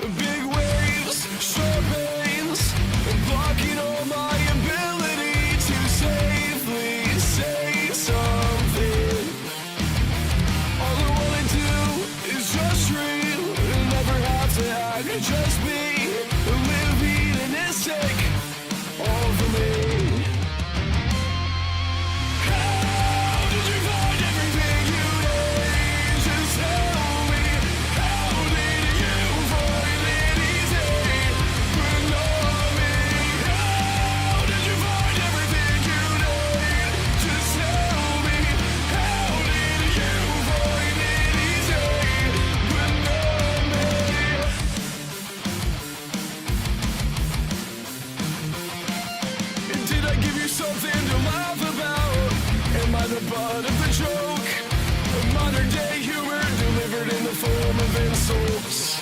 Big waves, sharp pains, blocking all my ability to safely say something. All I wanna do is just dream, never have to act, just be living and it's take all for me. How did you find everything you need? Just tell me. How did you find it easy but not me? How did you find everything you need? Just tell me. How did you find it easy but not me? Did I give you something to laugh about? Am I the butt of the joke? Modern day humor delivered in the form of insults.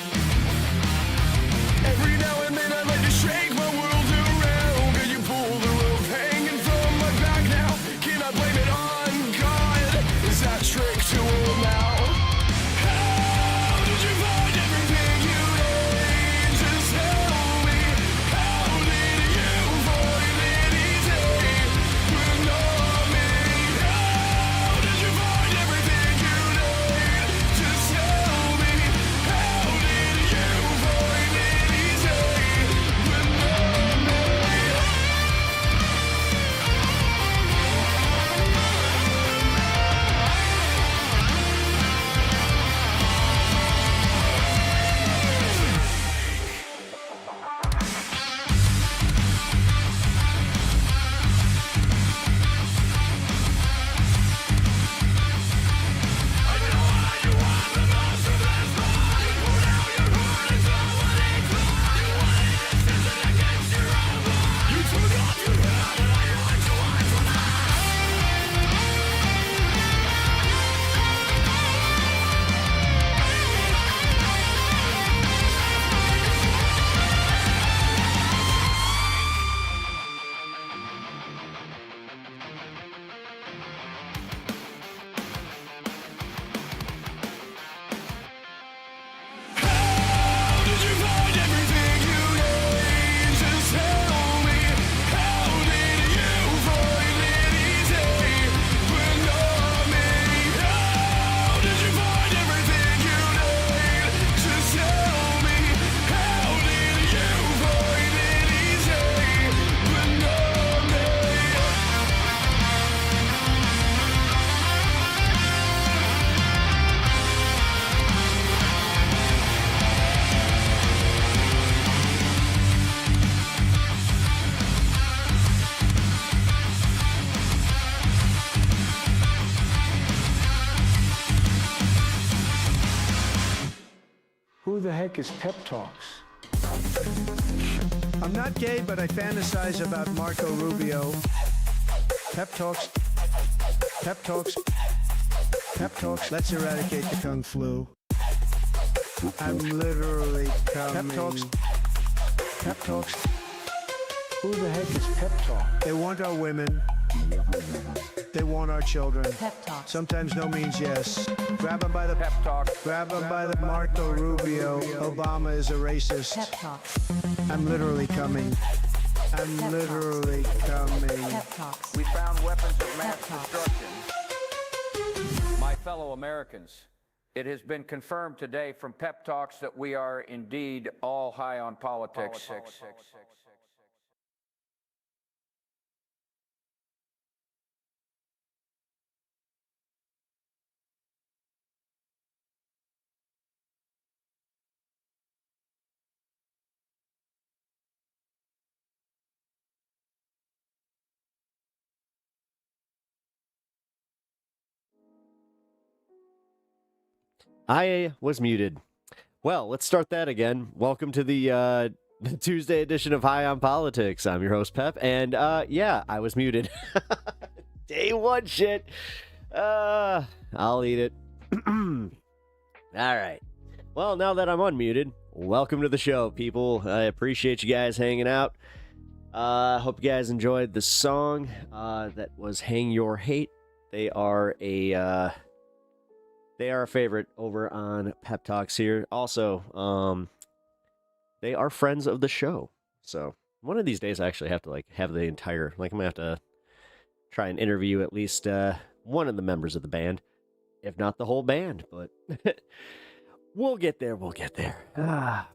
Every now and then I like to shake my world around. Can you pull the rope hanging from my back now? Can I blame it on God? Is that trick too old now? How did you find everything you need? Just tell me. How did you find it easy but not me? How did you find everything you need? Just tell me. How did you find it easy but not me? How did you find everything you need? Just tell me. How did you find it easy but not me? How did you find everything you need? Just tell me. How did you find it easy but not me? Who the heck is Pep Talks? I'm not gay, but I fantasize about Marco Rubio. Pep talks. Pep talks. Pep talks. Let's eradicate the Kung Flu. I'm literally coming. Pep talks. Pep talks. Who the heck is Pep Talk? They want our women. They want our children. Pep talks. Sometimes no means yes. Grab them by the pep talk. Grab them by the Marco Rubio. Obama is a racist. Pep talks. I'm literally coming. I'm Pep literally coming. Pep talks. We found weapons of mass Pep talks. destruction. My fellow Americans, it has been confirmed today from Pep Talks that we are indeed all high on politics. I was muted. Well, let's start that again. Welcome to the Tuesday edition of High on Politics. I'm your host, Pep, and yeah, I was muted. Day one shit. I'll eat it. All right. Well, now that I'm unmuted, welcome to the show, people. I appreciate you guys hanging out. Hope you guys enjoyed the song that was Hang Your Hate. They are a favorite over on Pep Talks here. Also, they are friends of the show. So one of these days, I actually have to like have the entire, like I'm gonna have to try and interview at least one of the members of the band, if not the whole band. But we'll get there. We'll get there.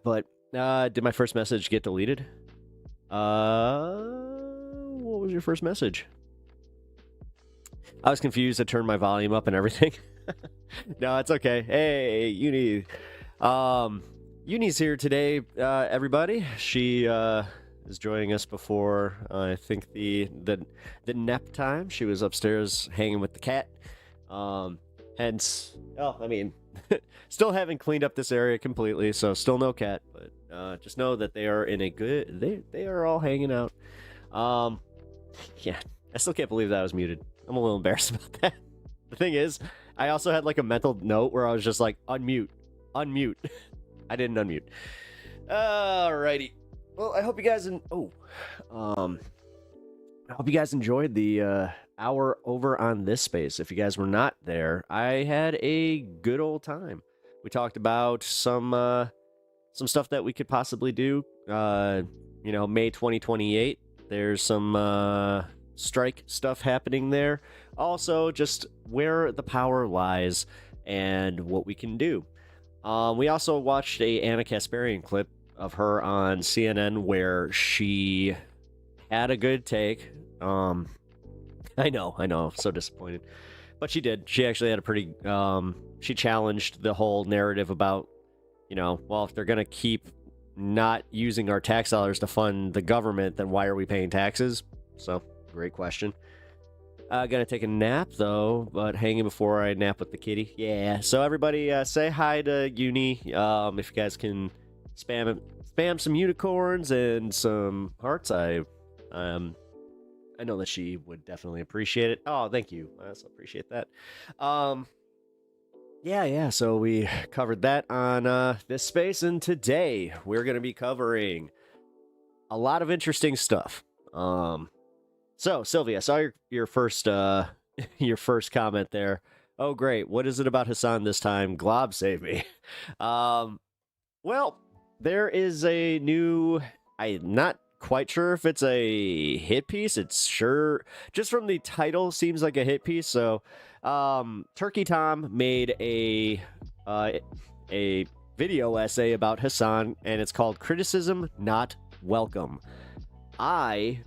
But did my first message get deleted? What was your first message? I was confused. I turned my volume up and everything. No, it's okay. Hey, Uni. Uni's here today, everybody. She is joining us before I think the nap time. She was upstairs hanging with the cat. Hence, I mean, still haven't cleaned up this area completely, so still no cat. But just know that they are in a good. They are all hanging out. Yeah, I still can't believe that I was muted. I'm a little embarrassed about that. The thing is, I also had like a mental note where I was just like, unmute. I didn't unmute. Alrighty. Well, I hope you guys I hope you guys enjoyed the hour over on this space. If you guys were not there, I had a good old time. We talked about some stuff that we could possibly do. May 2028. There's some strike stuff happening there. Also, just where the power lies and what we can do. We also watched a Anna Kasparian clip of her on CNN where she had a good take. I know, so disappointed. But she did. She actually had a pretty, she challenged the whole narrative about, if they're going to keep not using our tax dollars to fund the government, then why are we paying taxes? So, great question. Gonna take a nap, though, but hanging before I nap with the kitty. Yeah, so everybody say hi to Uni. If you guys can spam some unicorns and some hearts, I know that she would definitely appreciate it. Oh, thank you. I also appreciate that. Yeah, so we covered that on this space, and today we're going to be covering a lot of interesting stuff. So, Sylvia, I saw your first your first comment there. Oh, great. What is it about Hassan this time? Glob save me. Well, there is a new... I'm not quite sure if it's a hit piece. It's sure... Just from the title, seems like a hit piece. So, Turkey Tom made a video essay about Hassan, and it's called Criticism Not Welcome. I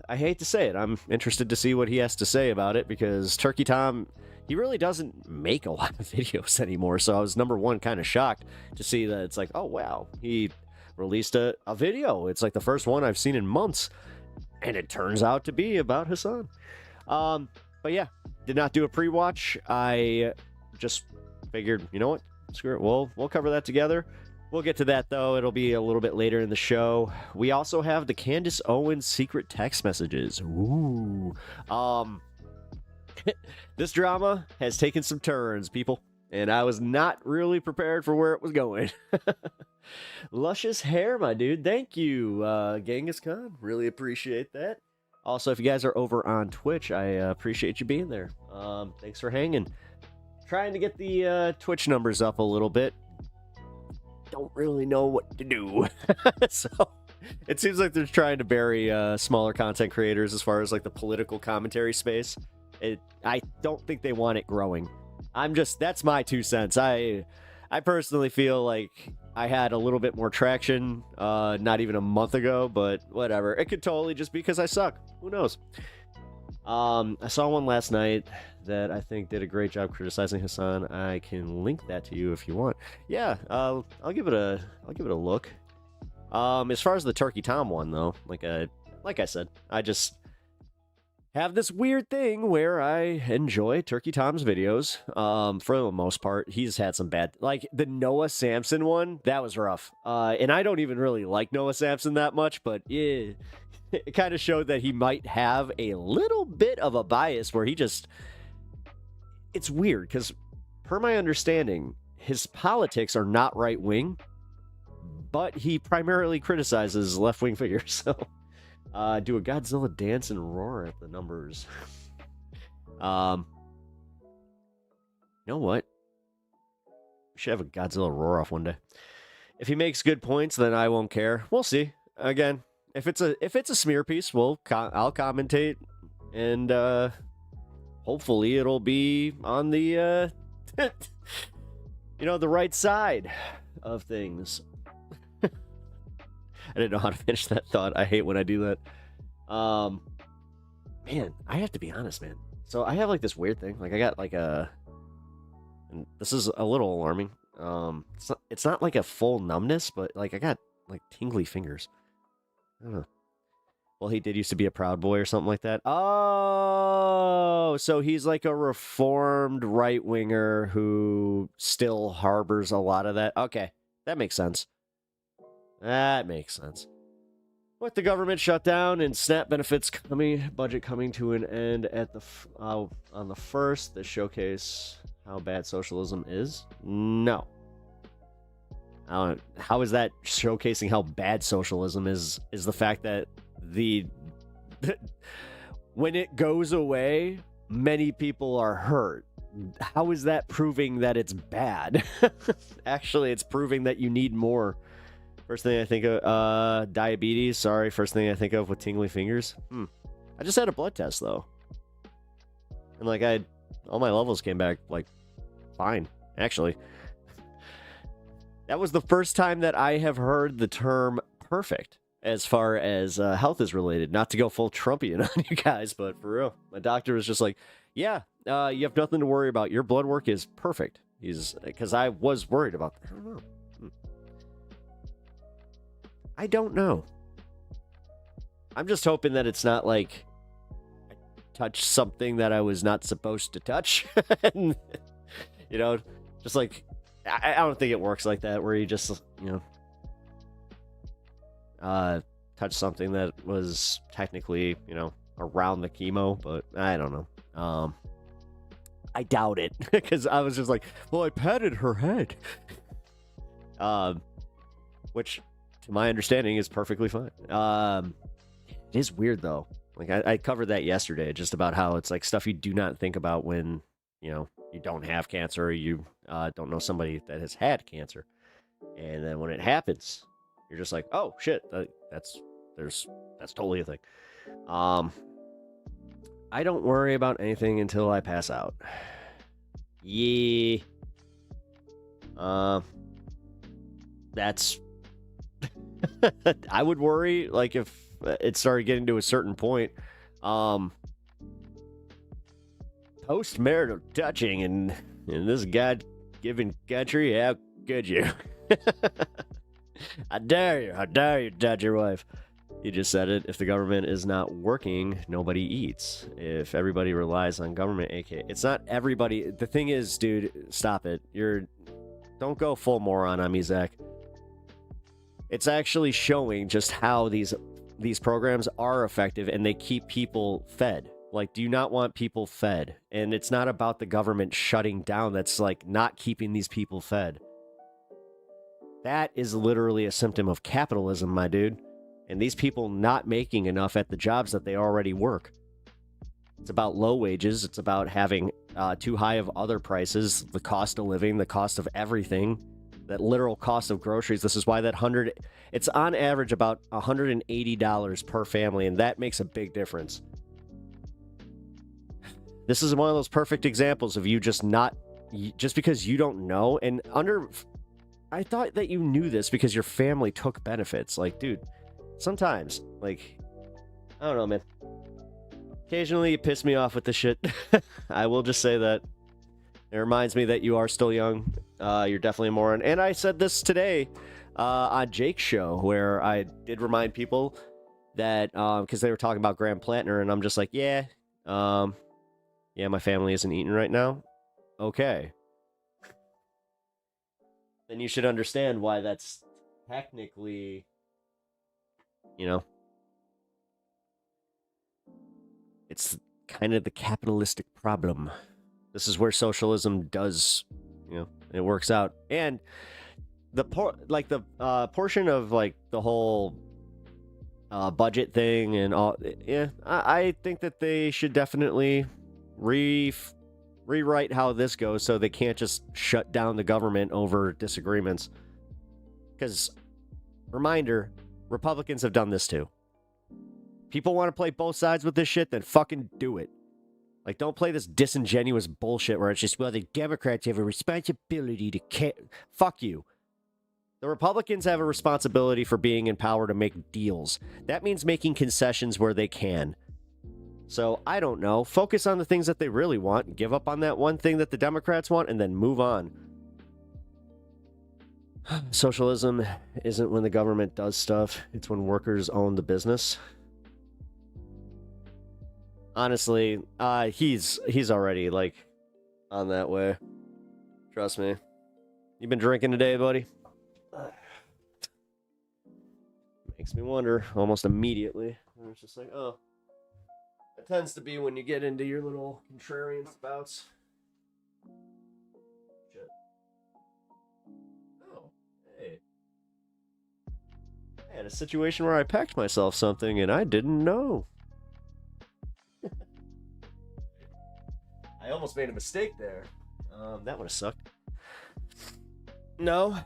hate to say it. I'm interested to see what he has to say about it, because Turkey Tom, he really doesn't make a lot of videos anymore. So I was, number one, kind of shocked to see that it's like, oh, wow, he released a video. It's like the first one I've seen in months. And it turns out to be about Hassan. But yeah, did not do a pre-watch. I just figured, you know what? Screw it. We'll cover that together. We'll get to that, though. It'll be a little bit later in the show. We also have the Candace Owens secret text messages. Ooh. This drama has taken some turns, people, and I was not really prepared for where it was going. Luscious hair, my dude. Thank you, Genghis Khan. Really appreciate that. Also, if you guys are over on Twitch, I appreciate you being there. Thanks for hanging. Trying to get the Twitch numbers up a little bit. Don't really know what to do. So it seems like they're trying to bury smaller content creators as far as like the political commentary space. I don't think they want it growing. That's my 2 cents. I personally feel like I had a little bit more traction not even a month ago, but whatever. It could totally just be because I suck. Who knows? I saw one last night that I think did a great job criticizing Hassan. I can link that to you if you want. Yeah, I'll give it a look. As far as the Turkey Tom one, though, like I said, I just have this weird thing where I enjoy Turkey Tom's videos. For the most part, he's had some bad, like the Noah Samson one. That was rough. And I don't even really like Noah Samson that much, but yeah, it kind of showed that he might have a little bit of a bias where he just... It's weird, because per my understanding, his politics are not right-wing, but he primarily criticizes left-wing figures. So, do a Godzilla dance and roar at the numbers. You know what? We should have a Godzilla roar-off one day. If he makes good points, then I won't care. We'll see. Again, if it's a smear piece, I'll commentate, and hopefully it'll be on the the right side of things. I didn't know how to finish that thought. I hate when I do that. Man, I have to be honest, man. So I have like this weird thing. Like I got like and this is a little alarming. It's not like a full numbness, but like I got like tingly fingers. I don't know. Well, he did used to be a Proud Boy or something like that. Oh, so he's like a reformed right winger who still harbors a lot of that. Okay, that makes sense. That makes sense. With the government shutdown and SNAP benefits budget coming to an end at on the 1st, this showcase how bad socialism is? No. How is that showcasing how bad socialism is the fact that when it goes away, many people are hurt. How is that proving that it's bad? Actually, it's proving that you need more. First thing I think of, diabetes. Sorry, first thing I think of with tingly fingers. I just had a blood test though, and like all my levels came back like fine. Actually, that was the first time that I have heard the term perfect as far as health is related. Not to go full Trumpian on you guys, but for real, my doctor was just like, "Yeah, you have nothing to worry about. Your blood work is perfect." Because I was worried about that. I don't know. I don't know. I'm just hoping that it's not like I touched something that I was not supposed to touch. And, just like, I don't think it works like that, where you just, touch something that was technically, around the chemo, but I don't know. I doubt it, because I was just like, well, I patted her head. Which, to my understanding, is perfectly fine. It is weird, though. Like, I covered that yesterday, just about how it's like stuff you do not think about when, you don't have cancer, or you don't know somebody that has had cancer. And then when it happens, you're just like, oh, shit, that's totally a thing. I don't worry about anything until I pass out. Yeah. That's... I would worry, like, if it started getting to a certain point. Post-marital touching in this God-given country, how could you? How dare you touch your wife? You just said it. If the government is not working, nobody eats. If everybody relies on government, it's not everybody. The thing is, dude, stop it. Don't go full moron on me, Zach. It's actually showing just how these programs are effective, and they keep people fed. Like, do you not want people fed? And it's not about the government shutting down that's like not keeping these people fed. That is literally a symptom of capitalism, my dude. And these people not making enough at the jobs that they already work. It's about low wages. It's about having too high of other prices, the cost of living, the cost of everything, that literal cost of groceries. This is why it's on average about $180 per family, and that makes a big difference. This is one of those perfect examples of you just because you don't know, and I thought that you knew this because your family took benefits. Like, dude, sometimes, like, I don't know, man. Occasionally you piss me off with the shit. I will just say that. It reminds me that you are still young. You're definitely a moron. And I said this today on Jake's show, where I did remind people that, because they were talking about Graham Plantner, and I'm just like, yeah, my family isn't eating right now. Okay. Then you should understand why that's technically, it's kind of the capitalistic problem. This is where socialism does, it works out. And the portion of like the whole budget thing and all, yeah, I think that they should definitely rewrite how this goes, so they can't just shut down the government over disagreements. Because, reminder, Republicans have done this too. People want to play both sides with this shit, then fucking do it. Like, don't play this disingenuous bullshit where it's just, well, the Democrats have a responsibility to care. Fuck you. The Republicans have a responsibility for being in power to make deals. That means making concessions where they can. So, I don't know. Focus on the things that they really want. Give up on that one thing that the Democrats want, and then move on. Socialism isn't when the government does stuff. It's when workers own the business. Honestly, he's already, like, on that way. Trust me. You been drinking today, buddy? Makes me wonder almost immediately. It's just like, oh. It tends to be when you get into your little contrarian spouts. Shit. Oh, hey. I had a situation where I packed myself something and I didn't know. I almost made a mistake there. That would have sucked. No.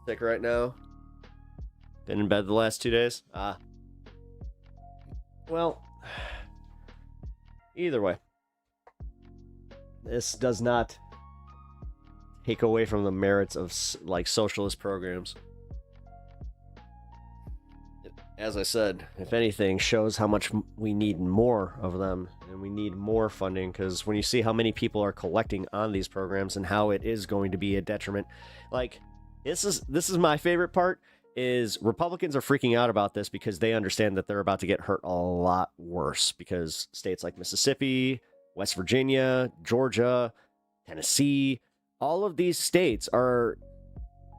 Sick right now. Been in bed the last 2 days. Well, either way. This does not take away from the merits of, like, socialist programs. As I said, if anything, shows how much we need more of them, and we need more funding, because when you see how many people are collecting on these programs and how it is going to be a detriment, like, this is my favorite part, is Republicans are freaking out about this because they understand that they're about to get hurt a lot worse, because states like Mississippi, West Virginia, Georgia, Tennessee, all of these states are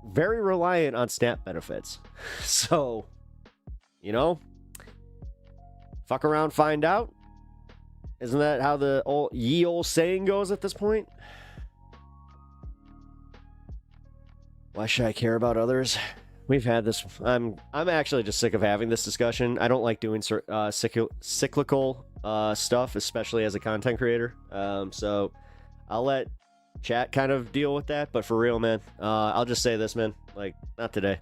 very reliant on SNAP benefits. So, you know, fuck around, find out. Isn't that how the old saying goes at this point? Why should I care about others? We've had this. I'm actually just sick of having this discussion. I don't like doing cyclical stuff, especially as a content creator. So I'll let chat kind of deal with that. But for real, man, I'll just say this, man. Like, not today.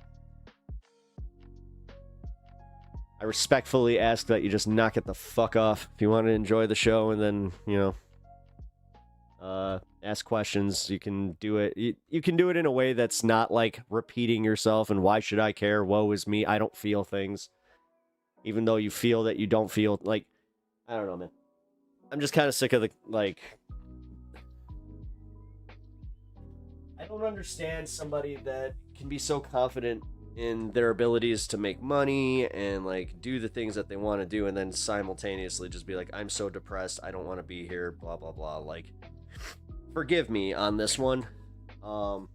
I respectfully ask that you just knock it the fuck off. If you want to enjoy the show and then, you know, ask questions, you can do it. You can do it in a way that's not like repeating yourself and why should I care? Woe is me. I don't feel things. Even though you feel that you don't feel, like, I don't know, man. I'm just kind of sick of the, like, I don't understand somebody that can be so confident in their abilities to make money and, like, do the things that they want to do and then simultaneously just be like, I'm so depressed, I don't want to be here, blah, blah, blah. Like, forgive me on this one. But,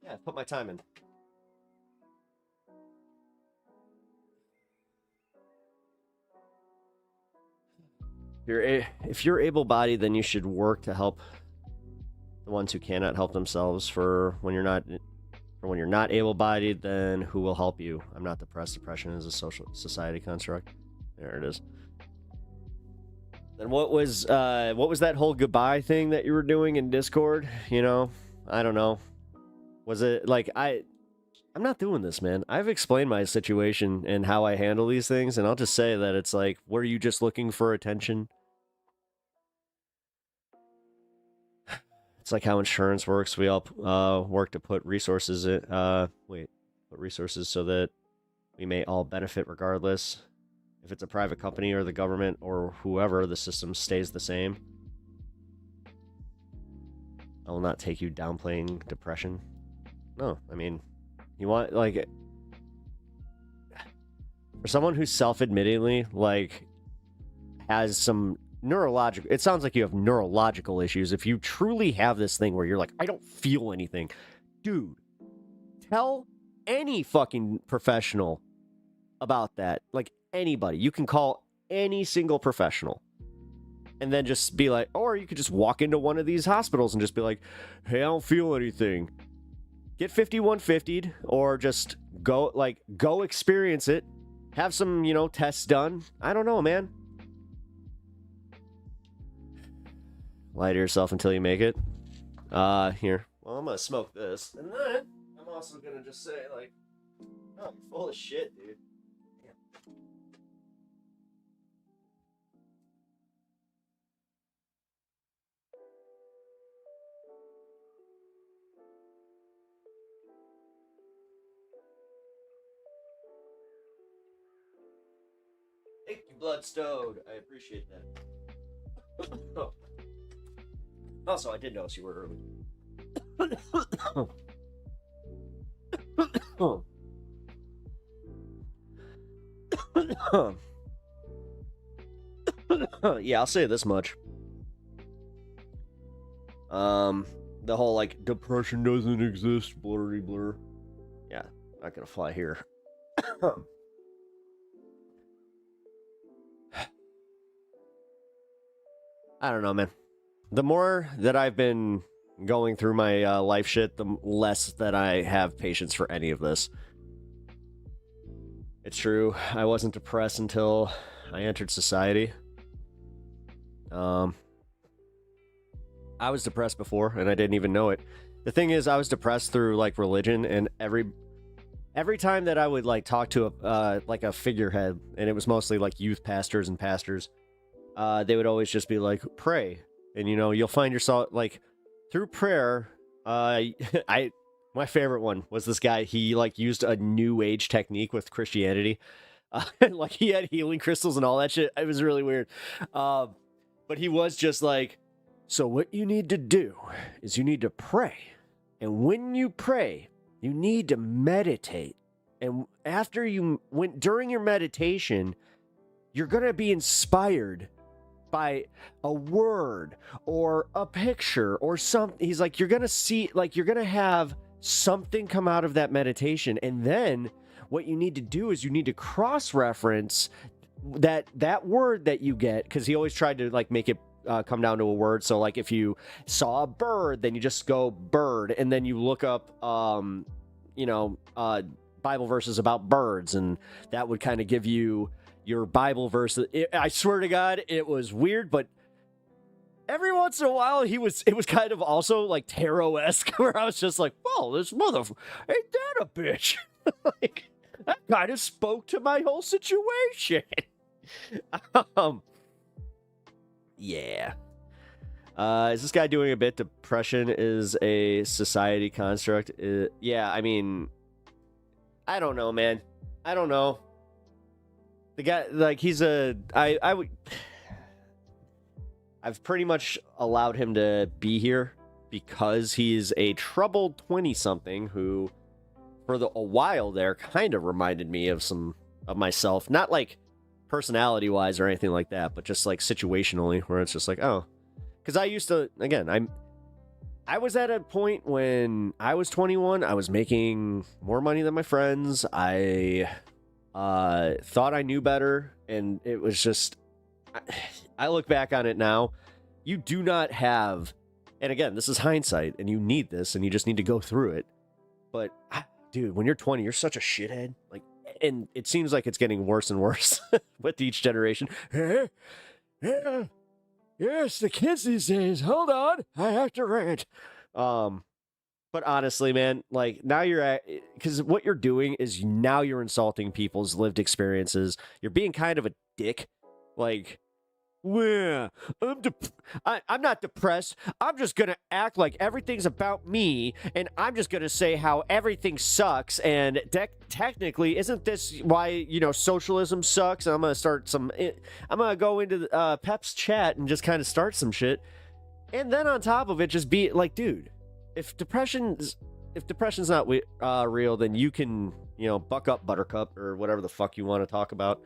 yeah, put my time in. If you're able-bodied, then you should work to help the ones who cannot help themselves. For when you're not able-bodied, then who will help you? I'm not depressed. Depression is a social society construct. There it is. Then what was that whole goodbye thing that you were doing in Discord? You know, I don't know. Was it like I'm not doing this, man. I've explained my situation and how I handle these things, and I'll just say that it's like, were you just looking for attention? It's like how insurance works. We all work to put resources put resources so that we may all benefit regardless. If it's a private company or the government or whoever, the system stays the same. I will not take you downplaying depression. No, I mean, you want, like, for someone who's self-admittedly, like, has some neurological, it sounds like you have neurological issues. If you truly have this thing where you're like, I don't feel anything, dude, tell any fucking professional about that. Like, anybody. You can call any single professional and then just be like, or you could just walk into one of these hospitals and just be like, hey, I don't feel anything. Get 5150'd, or just go experience it. Have some, you know, tests done. I don't know, man. Lie to yourself until you make it. Here. Well, I'm gonna smoke this, and then I'm also gonna just say, like, oh, you're full of shit, dude. Thank you, Bloodstone. I appreciate that. Also, I did notice you were early. Yeah, I'll say this much. The whole, like, depression doesn't exist, blurry blur. Yeah, not gonna fly here. I don't know, man. The more that I've been going through my life shit, the less that I have patience for any of this. It's true, I wasn't depressed until I entered society. I was depressed before, and I didn't even know it. The thing is, I was depressed through, like, religion, and every time that I would, like, talk to a figurehead, and it was mostly, like, youth pastors and pastors, they would always just be like, pray. And, you know, you'll find yourself, like, through prayer, my favorite one was this guy. He, like, used a new age technique with Christianity. Like, he had healing crystals and all that shit. It was really weird. But he was just like, so what you need to do is you need to pray. And when you pray, you need to meditate. And during your meditation, you're going to be inspired by a word or a picture or something. He's like, you're going to see, like, you're going to have something come out of that meditation. And then what you need to do is you need to cross-reference that word that you get, because he always tried to, like, make it come down to a word. So, like, if you saw a bird, then you just go bird, and then you look up Bible verses about birds, and that would kind of give you your Bible verse. I swear to God, it was weird, but every once in a while, it was kind of also, like, tarot-esque, where I was just like, well, this ain't that a bitch? Like, that kind of spoke to my whole situation. Yeah. Is this guy doing a bit? Depression is a society construct. Yeah, I mean, I don't know, man. I don't know. The guy, like, I've pretty much allowed him to be here because he's a troubled 20-something who, for a while there, kind of reminded me of myself. Not, like, personality-wise or anything like that, but just, like, situationally, where it's just like, oh. Because I used to, again, I was at a point when I was 21, I was making more money than my friends. I thought I knew better, and it was just, I look back on it now, you do not have, and again, this is hindsight, and you need this, and you just need to go through it. But, dude, when you're 20, you're such a shithead. Like, and it seems like it's getting worse and worse with each generation. Yeah. Yes, the kids these days. Hold on, I have to rant. But honestly, man, like, now because what you're doing is now you're insulting people's lived experiences. You're being kind of a dick. Like, well, I'm not depressed. I'm just going to act like everything's about me, and I'm just going to say how everything sucks, and technically, isn't this why, socialism sucks? I'm going to go into Pep's chat and just kind of start some shit, and then on top of it, just be like, dude, if depression's not real, then you can, buck up, Buttercup, or whatever the fuck you want to talk about.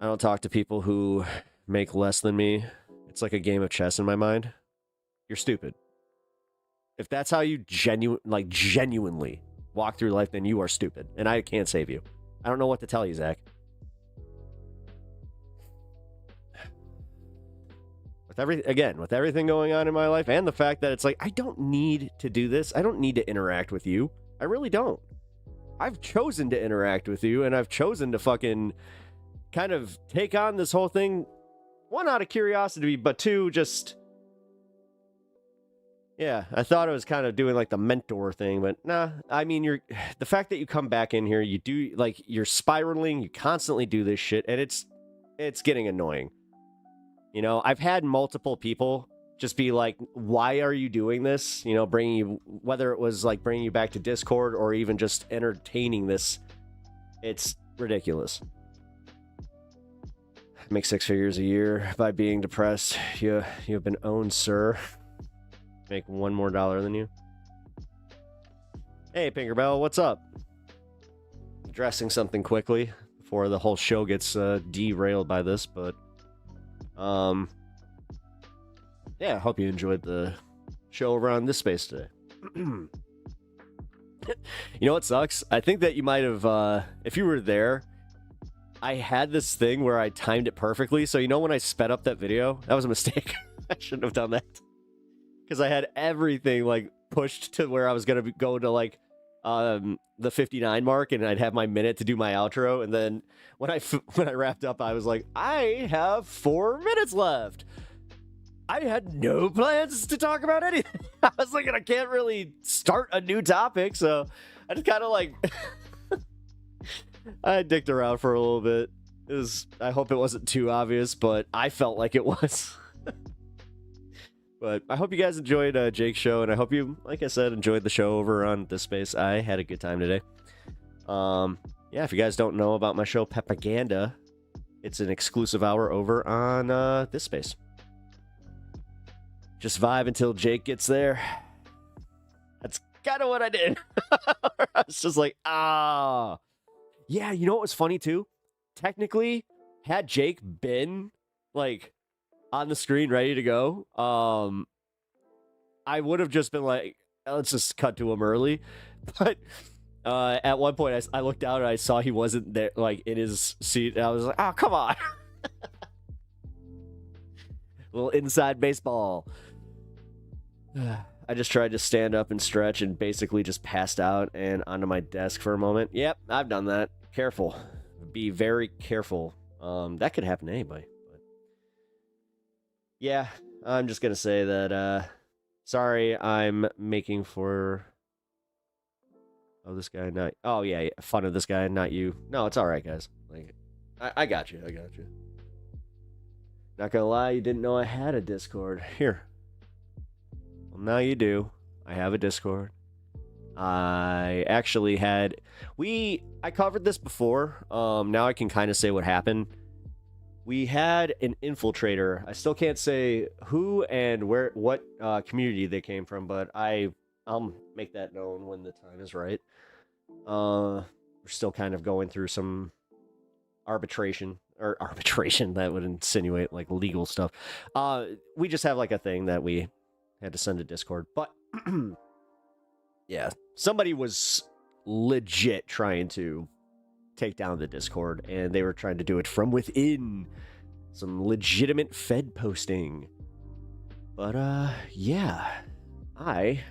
I don't talk to people who make less than me. It's like a game of chess in my mind. You're stupid. If that's how you genuinely walk through life, then you are stupid, and I can't save you. I don't know what to tell you, Zach. With everything going on in my life, and the fact that it's like, I don't need to do this. I don't need to interact with you. I really don't. I've chosen to interact with you, and I've chosen to fucking kind of take on this whole thing, one, out of curiosity, but two, just Yeah, I thought I was kind of doing like the mentor thing, but nah. I mean, the fact that you come back in here, you do like you're spiraling, you constantly do this shit, and it's getting annoying. You know, I've had multiple people just be like, "Why are you doing this?" You know, bringing you, whether it was like bringing you back to Discord or even just entertaining this. It's ridiculous. Make 6 figures a year by being depressed. You have been owned, sir. Make $1 more than you. Hey, Pinkerbell, what's up? Addressing something quickly before the whole show gets derailed by this, but yeah, I hope you enjoyed the show over on this space today. You know what sucks? I think that you might have, if you were there, I had this thing where I timed it perfectly. So, you know, when I sped up that video, that was a mistake. I shouldn't have done that. Because I had everything, like, pushed to where I was going to go to, like, the 59 mark, and I'd have my minute to do my outro. And then when I wrapped up, I was like, I have 4 minutes left. I had no plans to talk about anything. I was thinking I can't really start a new topic, so I just kind of like I dicked around for a little bit. I hope it wasn't too obvious, but I felt like it was. But I hope you guys enjoyed Jake's show, and I hope you, like I said, enjoyed the show over on this space. I had a good time today. Yeah, if you guys don't know about my show, Pepaganda, it's an exclusive hour over on this space. Just vibe until Jake gets there. That's kind of what I did. I was just like, ah. Yeah, you know what was funny too? Technically, had Jake been like on the screen ready to go, I would have just been like, let's just cut to him early. But at one point, I looked down and I saw he wasn't there, like in his seat. And I was like, oh, come on. Little inside baseball. I just tried to stand up and stretch and basically just passed out and onto my desk for a moment. Yep, I've done that. Careful. Be very careful. That could happen to anybody. But yeah, I'm just going to say that, sorry, I'm making for... Oh, this guy, not... Oh, yeah, fun of this guy, not you. No, it's all right, guys. Like, I got you. I got you. Not gonna lie, you didn't know I had a Discord. Here. Well, now you do. I have a Discord. I actually had... I covered this before. Now I can kind of say what happened. We had an infiltrator. I still can't say who and what community they came from, but I'll make that known when the time is right. We're still kind of going through some arbitration, that would insinuate like legal stuff. We just have like a thing that we had to send to Discord, but yeah, somebody was legit trying to take down the Discord, and they were trying to do it from within. Some legitimate Fed posting. But yeah, I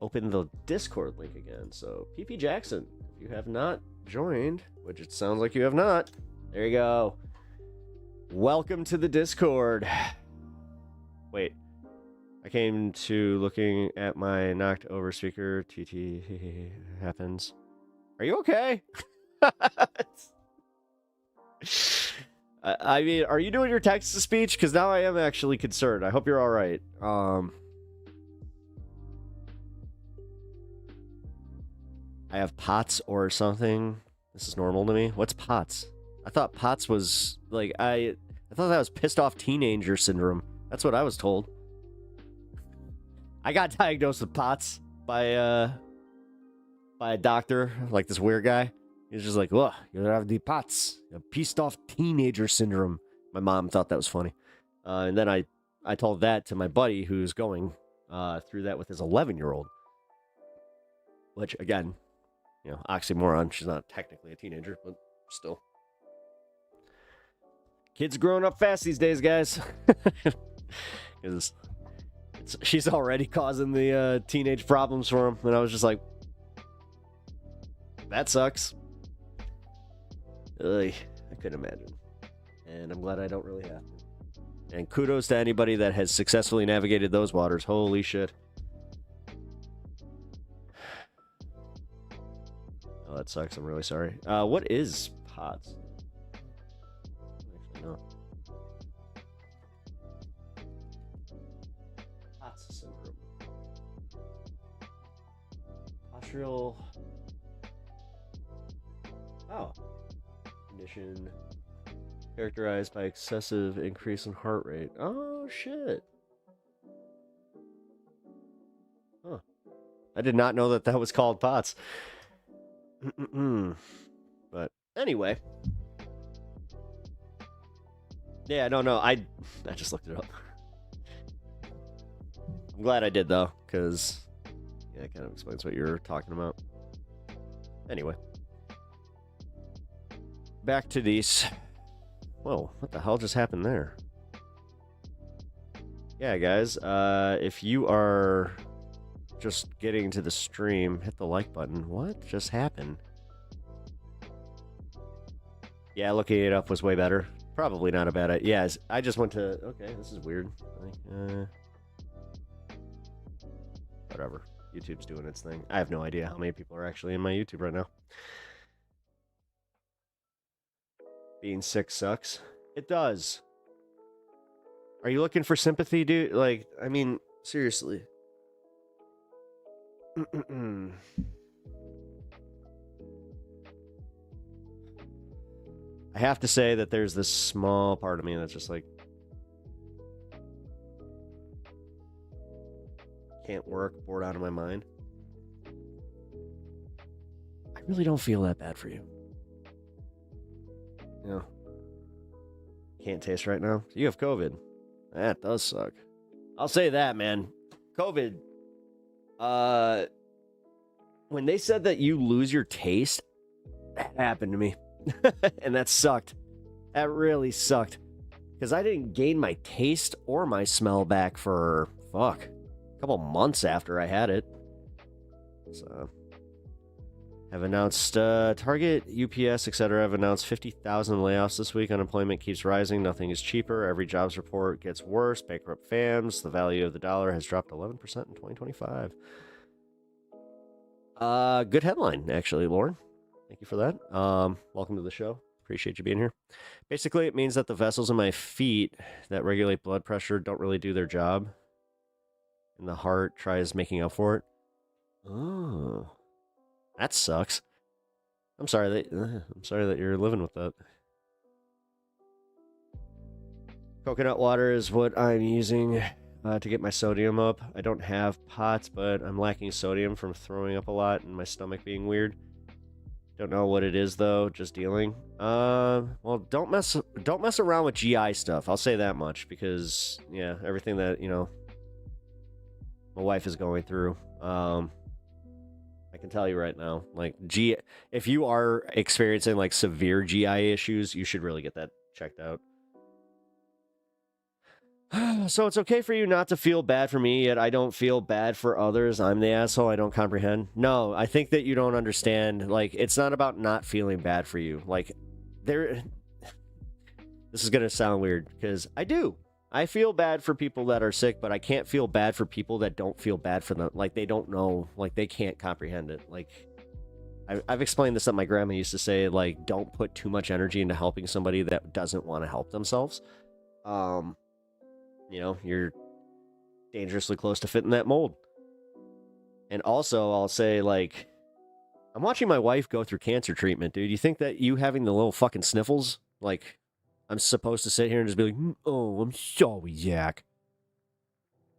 opened the Discord link again. So PP Jackson, if you have not joined, which it sounds like you have not, there you go. Welcome to the Discord. Wait, I came to looking at my knocked over speaker. TT happens. Are you okay? I mean, are you doing your text to speech? Because now I am actually concerned. I hope you're all right. I have POTS or something. This is normal to me. What's POTS? I thought POTS was like I thought that was pissed off teenager syndrome. That's what I was told. I got diagnosed with POTS by a doctor, like this weird guy. He's just like, "Look, you have the POTS, pissed off teenager syndrome." My mom thought that was funny, and then I told that to my buddy who's going through that with his 11-year-old. Which again, you know, oxymoron. She's not technically a teenager, but still. Kids growing up fast these days, guys. She's already causing the teenage problems for him, and I was just like, that sucks. Ugh, I couldn't imagine. And I'm glad I don't really have to. And kudos to anybody that has successfully navigated those waters. Holy shit. Oh, that sucks. I'm really sorry. What is POTS? Actually, no. POTS syndrome. Postural. Oh. Condition characterized by excessive increase in heart rate. Oh, shit. Huh. I did not know that that was called POTS. But anyway. Yeah, no, I just looked it up. I'm glad I did, though, because yeah, it kind of explains what you're talking about. Anyway. Back to these. Whoa, what the hell just happened there? Yeah, guys, if you are just getting to the stream, hit the like button. What just happened? Yeah, looking it up was way better. Probably not a bad idea. Yeah, I just went to... Okay, this is weird. Whatever. YouTube's doing its thing. I have no idea how many people are actually in my YouTube right now. Being sick sucks. It does. Are you looking for sympathy, dude? Like, I mean, seriously. I have to say that there's this small part of me that's just like... can't work, bored out of my mind. I really don't feel that bad for you. No. Can't taste right now. You have COVID. That does suck. I'll say that, man. COVID. When they said that you lose your taste, that happened to me. And that sucked. That really sucked. Because I didn't gain my taste or my smell back for, a couple months after I had it. So... have announced Target, UPS, etc. have announced 50,000 layoffs this week. Unemployment keeps rising. Nothing is cheaper. Every jobs report gets worse. Bankrupt fams. The value of the dollar has dropped 11% in 2025. Good headline, actually, Lauren. Thank you for that. Welcome to the show. Appreciate you being here. Basically, it means that the vessels in my feet that regulate blood pressure don't really do their job. And the heart tries making up for it. Oh. That sucks. I'm sorry that you're living with that. Coconut water is what I'm using to get my sodium up. I don't have POTS, but I'm lacking sodium from throwing up a lot and my stomach being weird. Don't know what it is though. Just dealing. Well, don't mess around with GI stuff. I'll say that much because yeah, everything that my wife is going through. I can tell you right now, like, if you are experiencing, like, severe GI issues, you should really get that checked out. So it's okay for you not to feel bad for me, yet I don't feel bad for others. I'm the asshole. I don't comprehend. No, I think that you don't understand. Like, it's not about not feeling bad for you. Like, this is going to sound weird, because I do. I feel bad for people that are sick, but I can't feel bad for people that don't feel bad for them. Like, they don't know. Like, they can't comprehend it. Like, I've explained this that my grandma used to say, like, don't put too much energy into helping somebody that doesn't want to help themselves. You're dangerously close to fitting that mold. And also, I'll say, like, I'm watching my wife go through cancer treatment, dude. You think that you having the little fucking sniffles, like... I'm supposed to sit here and just be like, oh, I'm sorry, Zach.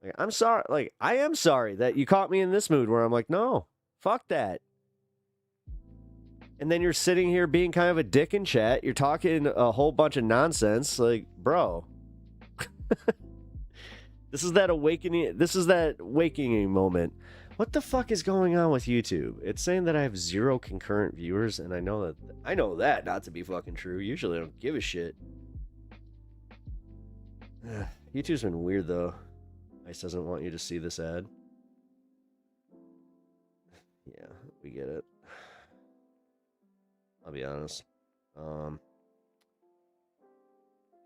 Like, I'm sorry. Like, I am sorry that you caught me in this mood where I'm like, no, fuck that. And then you're sitting here being kind of a dick in chat. You're talking a whole bunch of nonsense. Like, bro. This is that awakening. This is that awakening moment. What the fuck is going on with YouTube? It's saying that I have 0 concurrent viewers, and I know that not to be fucking true. Usually I don't give a shit. YouTube's been weird though. ICE doesn't want you to see this ad. Yeah, we get it. I'll be honest.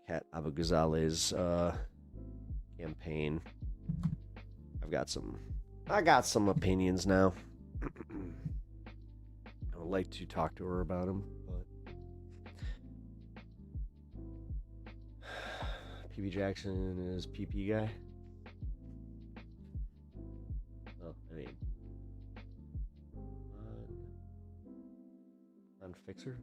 Cat Abu Ghazale's campaign. I got some opinions now. I would like to talk to her about them, but PB Jackson is PP guy. Oh, I mean, on Fixer.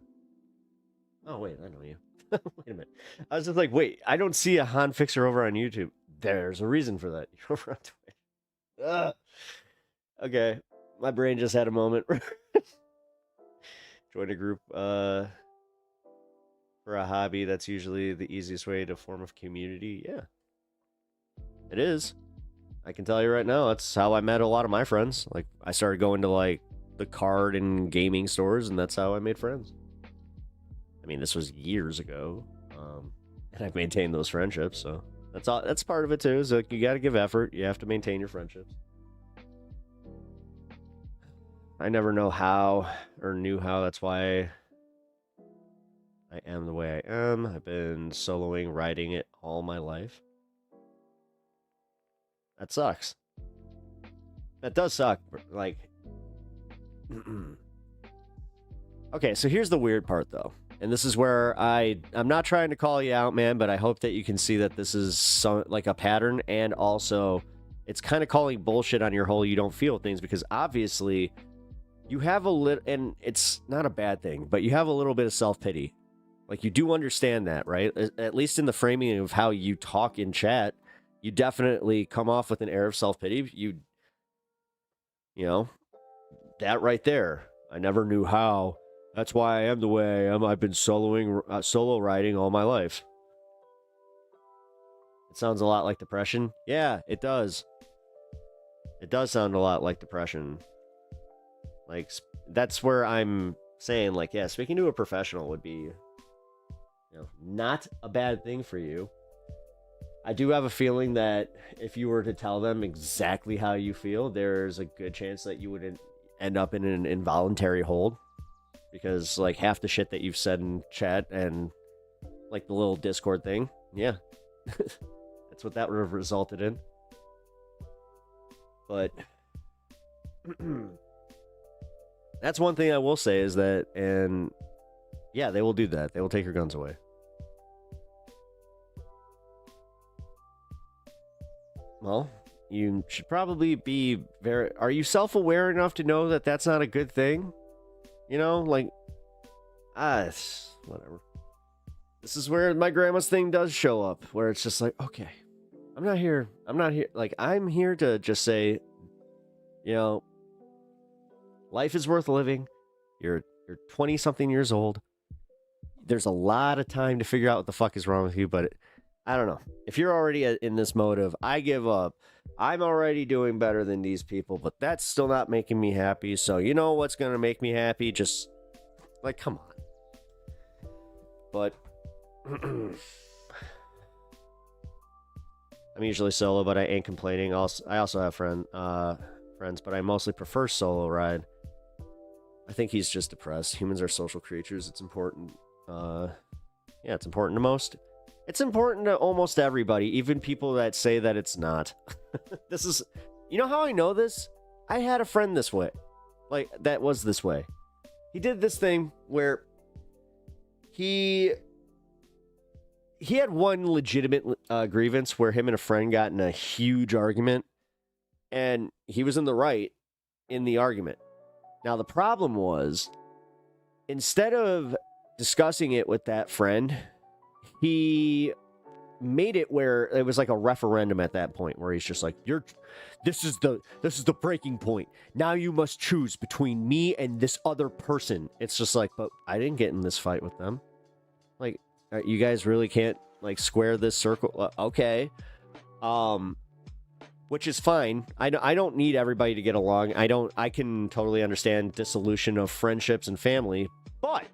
Oh wait, I know you. Wait a minute. I was just like, wait, I don't see a Han Fixer over on YouTube. There's a reason for that. You're over on Twitch. Okay, my brain just had a moment. Join a group for a hobby. That's usually the easiest way to form a community. Yeah, it is. I can tell you right now, that's how I met a lot of my friends. Like, I started going to like the card and gaming stores, and that's how I made friends. I mean, this was years ago, and I've maintained those friendships. So that's all. That's part of it too. So you got to give effort. You have to maintain your friendships. I never know how or knew how. That's why I am the way I am. I've been soloing, writing it all my life. That sucks. That does suck. Like, okay, so here's the weird part, though. And this is where I'm not trying to call you out, man, but I hope that you can see that this is like a pattern, and also it's kind of calling bullshit on your whole you don't feel things, because obviously you have a little, and it's not a bad thing, but you have a little bit of self-pity. Like, you do understand that, right? At least in the framing of how you talk in chat, you definitely come off with an air of self-pity. You know, that right there. I never knew how. That's why I am the way I am. I've been solo writing all my life. It sounds a lot like depression. Yeah, it does. It does sound a lot like depression. Like, that's where I'm saying, like, yeah, speaking to a professional would be, you know, not a bad thing for you. I do have a feeling that if you were to tell them exactly how you feel, there's a good chance that you would end up in an involuntary hold. Because, like, half the shit that you've said in chat and, like, the little Discord thing, yeah. That's what that would have resulted in. But that's one thing I will say is that, and yeah, they will do that. They will take your guns away. Well, you should probably be very... Are you self-aware enough to know that that's not a good thing? You know, like... whatever. This is where my grandma's thing does show up, where it's just like, okay, I'm not here. Like, I'm here to just say, you know, life is worth living. You're 20-something years old. There's a lot of time to figure out what the fuck is wrong with you, but I don't know. If you're already in this mode of, I give up, I'm already doing better than these people, but that's still not making me happy, so you know what's going to make me happy? Just, like, come on. But I'm usually solo, but I ain't complaining. I also have friends, but I mostly prefer solo ride. I think he's just depressed. Humans are social creatures. It's important. Yeah, it's important to most. It's important to almost everybody, even people that say that it's not. This is, you know how I know this? I had a friend this way. Like, that was this way. He did this thing where he had one legitimate grievance where him and a friend got in a huge argument, and he was in the right in the argument. Now, the problem was, instead of discussing it with that friend, he made it where it was like a referendum at that point, where he's just like, this is the breaking point. Now you must choose between me and this other person. It's just like, but I didn't get in this fight with them. Like, you guys really can't, like, square this circle. Okay. Which is fine. I don't need everybody to get along. I can totally understand dissolution of friendships and family, but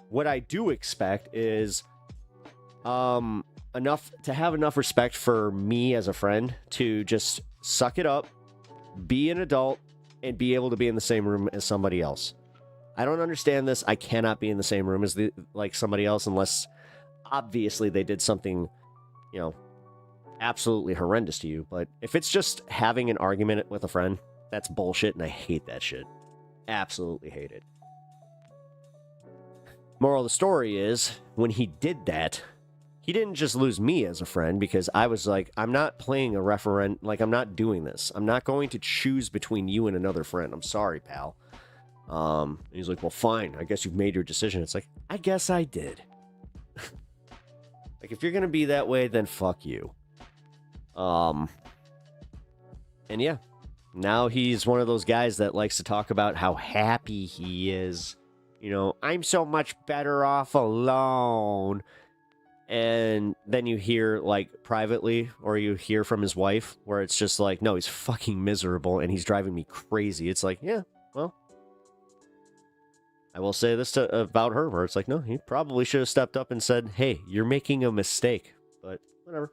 what I do expect is have enough respect for me as a friend to just suck it up, be an adult, and be able to be in the same room as somebody else. I don't understand this. I cannot be in the same room as somebody else unless obviously they did something, you know, absolutely horrendous to you. But if it's just having an argument with a friend, that's bullshit, and I hate that shit. Absolutely hate it. Moral of the story is, when he did that, he didn't just lose me as a friend, because I was like, I'm not playing a referendum, like, I'm not doing this. I'm not going to choose between you and another friend. I'm sorry, pal. And he's like, well, fine. I guess you've made your decision. It's like, I guess I did. Like, if you're going to be that way, then fuck you. And yeah, now he's one of those guys that likes to talk about how happy he is. You know, I'm so much better off alone. And then you hear, like, privately, or you hear from his wife, where it's just like, no, he's fucking miserable and he's driving me crazy. It's like, yeah, well, I will say this about her, where it's like, no, he probably should have stepped up and said, hey, you're making a mistake. But whatever.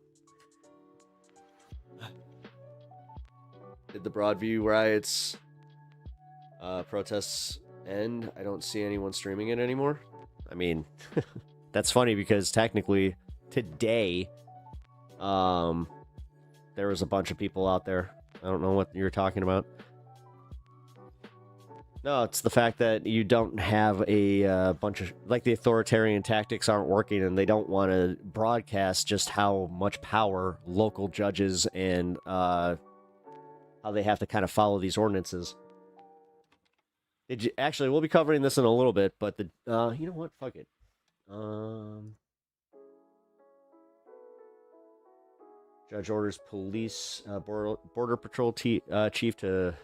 Did the Broadview riots, protests end? I don't see anyone streaming it anymore. I mean, that's funny because technically today, there was a bunch of people out there. I don't know what you're talking about. No, it's the fact that you don't have a bunch of, like, the authoritarian tactics aren't working, and they don't want to broadcast just how much power local judges and how they have to kind of follow these ordinances. Actually, we'll be covering this in a little bit, but the you know what? Fuck it. Judge orders police border patrol chief to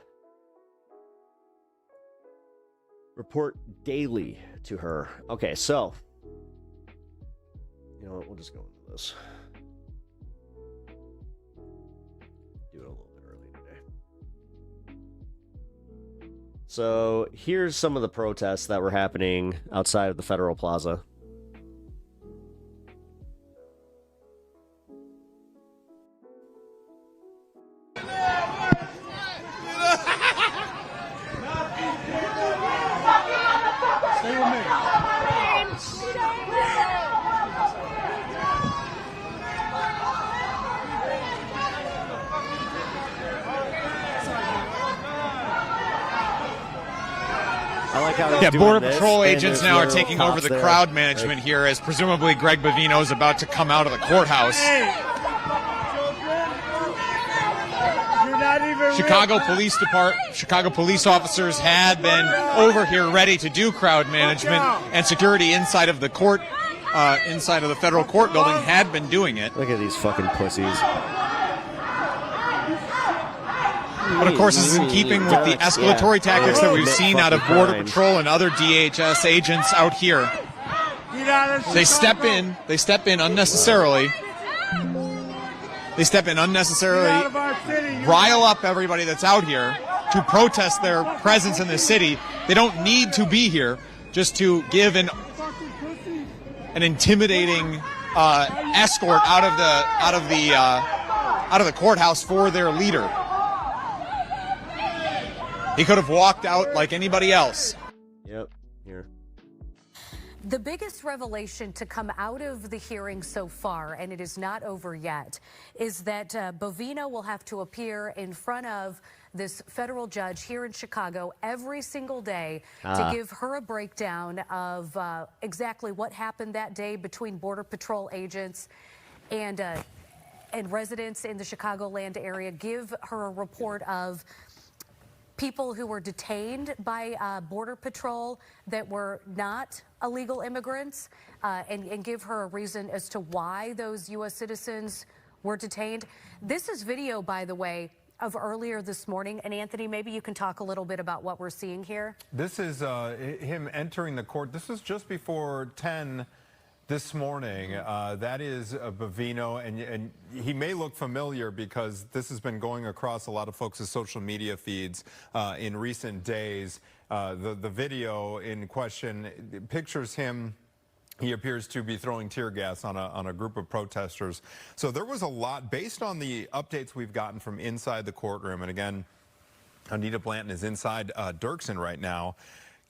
report daily to her. Okay, so you know what? We'll just go into this. Do it a little bit early today. So here's some of the protests that were happening outside of the Federal Plaza. Yeah, Border Patrol agents now are taking over the crowd management here, as presumably Greg Bovino is about to come out of the courthouse. Chicago police officers had been over here ready to do crowd management, and security inside of the court, inside of the federal court building, had been doing it. Look at these fucking pussies. But of course, this is in keeping with the escalatory tactics that we've seen out of Border Patrol and other DHS agents out here. They step in unnecessarily. They step in unnecessarily, rile up everybody that's out here to protest their presence in the city. They don't need to be here, just to give an intimidating escort out of the courthouse for their leader. He could have walked out like anybody else. Yep, here. The biggest revelation to come out of the hearing so far, and it is not over yet, is that Bovino will have to appear in front of this federal judge here in Chicago every single day to give her a breakdown of exactly what happened that day between Border Patrol agents and residents in the Chicagoland area. Give her a report of people who were detained by Border Patrol that were not illegal immigrants, and give her a reason as to why those U.S. citizens were detained. This is video, by the way, of earlier this morning. And Anthony, maybe you can talk a little bit about what we're seeing here. This is him entering the court. This is just before 10 this morning. That is Bovino, and he may look familiar because this has been going across a lot of folks' social media feeds in recent days. The video in question pictures him. He appears to be throwing tear gas on a group of protesters. So there was a lot, based on the updates we've gotten from inside the courtroom. And again, Anita Blanton is inside Dirksen right now.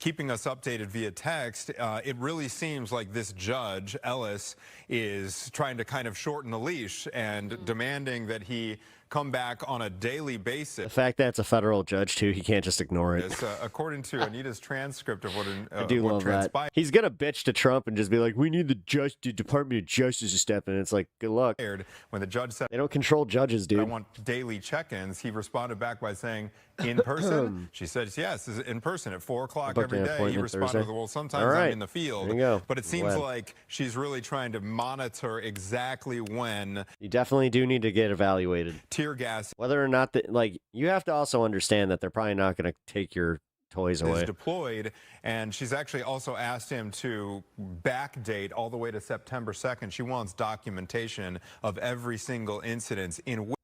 keeping us updated via text, it really seems like this judge, Ellis, is trying to kind of shorten the leash and demanding that he come back on a daily basis. The fact that it's a federal judge, too, he can't just ignore it. According to Anita's transcript of I do love that. He's going to bitch to Trump and just be like, we need the Department of Justice to step in. It's like, good luck. When the judge said, they don't control judges, dude. I want daily check-ins, he responded back by saying, in person? She said, yes, in person at 4 o'clock every day. He responded with, well, sometimes I'm in the field. There you go. But it seems like she's really trying to monitor exactly when. You definitely do need to get evaluated. Tear gas. Whether or not that, like, you have to also understand that they're probably not going to take your toys away. Is deployed, and she's actually also asked him to backdate all the way to September 2nd. She wants documentation of every single incident in which.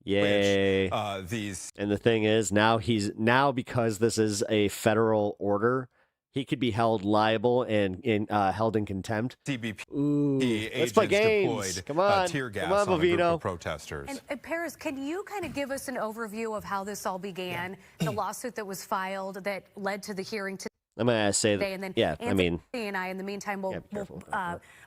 Yay. These. And the thing is, now because this is a federal order, he could be held liable and held in contempt. CBP. Ooh, let's play games. Deployed, come on, tear gas come on, on a group Bovino. of protesters. And Paris, can you kind of give us an overview of how this all began? The lawsuit that was filed that led to the hearing today. I'm going to say And then that, yeah, I mean. And I, in the meantime, will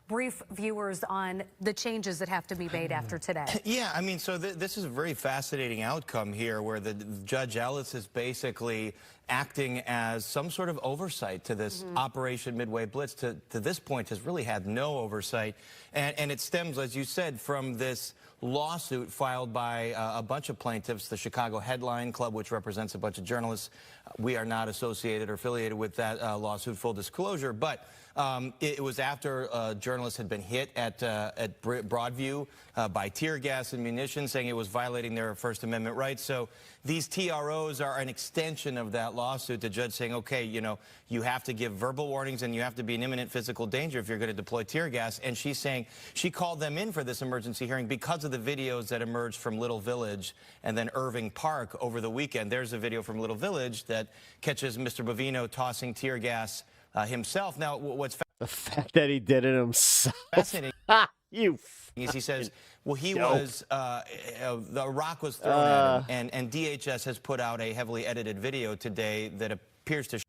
brief viewers on the changes that have to be made after today. Yeah, I mean, so this is a very fascinating outcome here where the Judge Ellis is basically acting as some sort of oversight to this Operation Midway Blitz. To this point has really had no oversight. And it stems, as you said, from this lawsuit filed by a bunch of plaintiffs, the Chicago Headline Club, which represents a bunch of journalists. We are not associated or affiliated with that lawsuit, full disclosure, but it was after journalists had been hit at Broadview by tear gas and munitions, saying it was violating their First Amendment rights. So these TROs are an extension of that lawsuit. The judge saying, okay, you know, you have to give verbal warnings and you have to be in imminent physical danger if you're going to deploy tear gas. And she's saying she called them in for this emergency hearing because of the videos that emerged from Little Village and then Irving Park over the weekend. There's a video from Little Village that catches Mr. Bovino tossing tear gas himself. Now, what's the fact that he did it himself. Fascinating. You. He says, well, he was, the rock was thrown at him, and DHS has put out a heavily edited video today that appears to.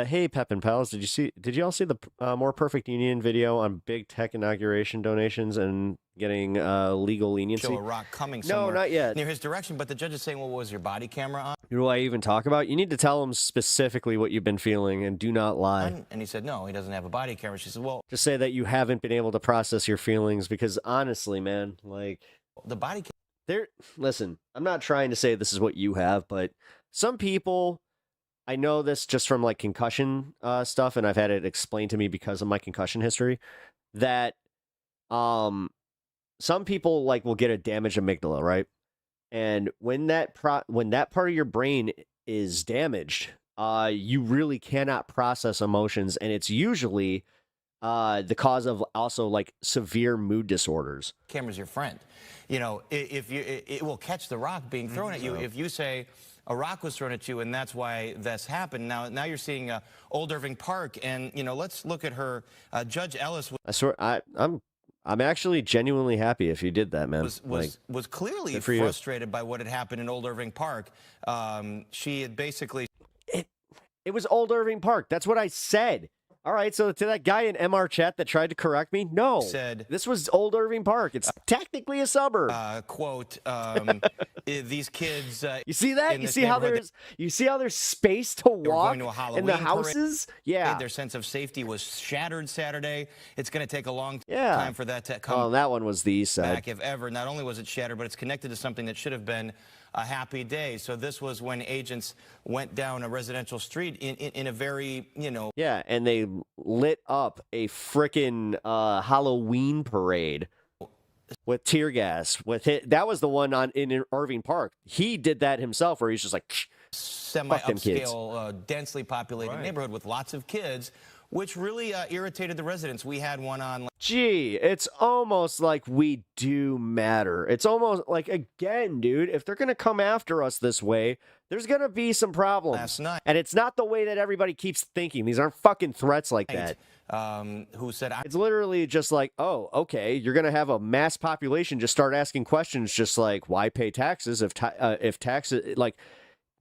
Hey, Pep and Pals, did you all see the More Perfect Union video on big tech inauguration donations and getting legal leniency? Show a rock coming somewhere not yet. near his direction, but the judge is saying, well, was your body camera on? Do I even talk about? You need to tell him specifically what you've been feeling and do not lie. And he said, no, he doesn't have a body camera. She said, well, just say that you haven't been able to process your feelings because honestly, man, like the body listen, I'm not trying to say this is what you have, but some people, I know this just from like concussion stuff, and I've had it explained to me because of my concussion history, that some people like will get a damaged amygdala, right? And when that part of your brain is damaged, you really cannot process emotions, and it's usually the cause of also like severe mood disorders. Camera's your friend. You know, it will catch the rock being thrown at you. If you say a rock was thrown at you and that's why this happened. Now you're seeing Old Irving Park, and you know, let's look at her. Judge Ellis. I swear, I'm actually genuinely happy if you did that, man. Was clearly frustrated by what had happened in Old Irving Park. She had basically. It was Old Irving Park. That's what I said. All right, so to that guy in MR chat that tried to correct me, no, this was Old Irving Park. It's technically a suburb. Quote, these kids. You see that? You see how there's space to walk in the houses? Yeah. Their sense of safety was shattered Saturday. It's going to take a long time for that to come. Oh, that one was the east side. Back, if ever. Not only was it shattered, but it's connected to something that should have been a happy day. So this was when agents went down a residential street in a very, you know. Yeah, and they lit up a frickin' Halloween parade with tear gas. That was the one in Irving Park. He did that himself, where he's just like, semi-upscale, densely populated neighborhood with lots of kids, which really irritated the residents. We had one on. Gee, it's almost like we do matter. It's almost like, again, dude, if they're going to come after us this way, there's going to be some problems. Last night. And it's not the way that everybody keeps thinking. These aren't fucking threats like that. Who said, it's literally just like, oh, okay, you're going to have a mass population just start asking questions just like, why pay taxes if taxes, like,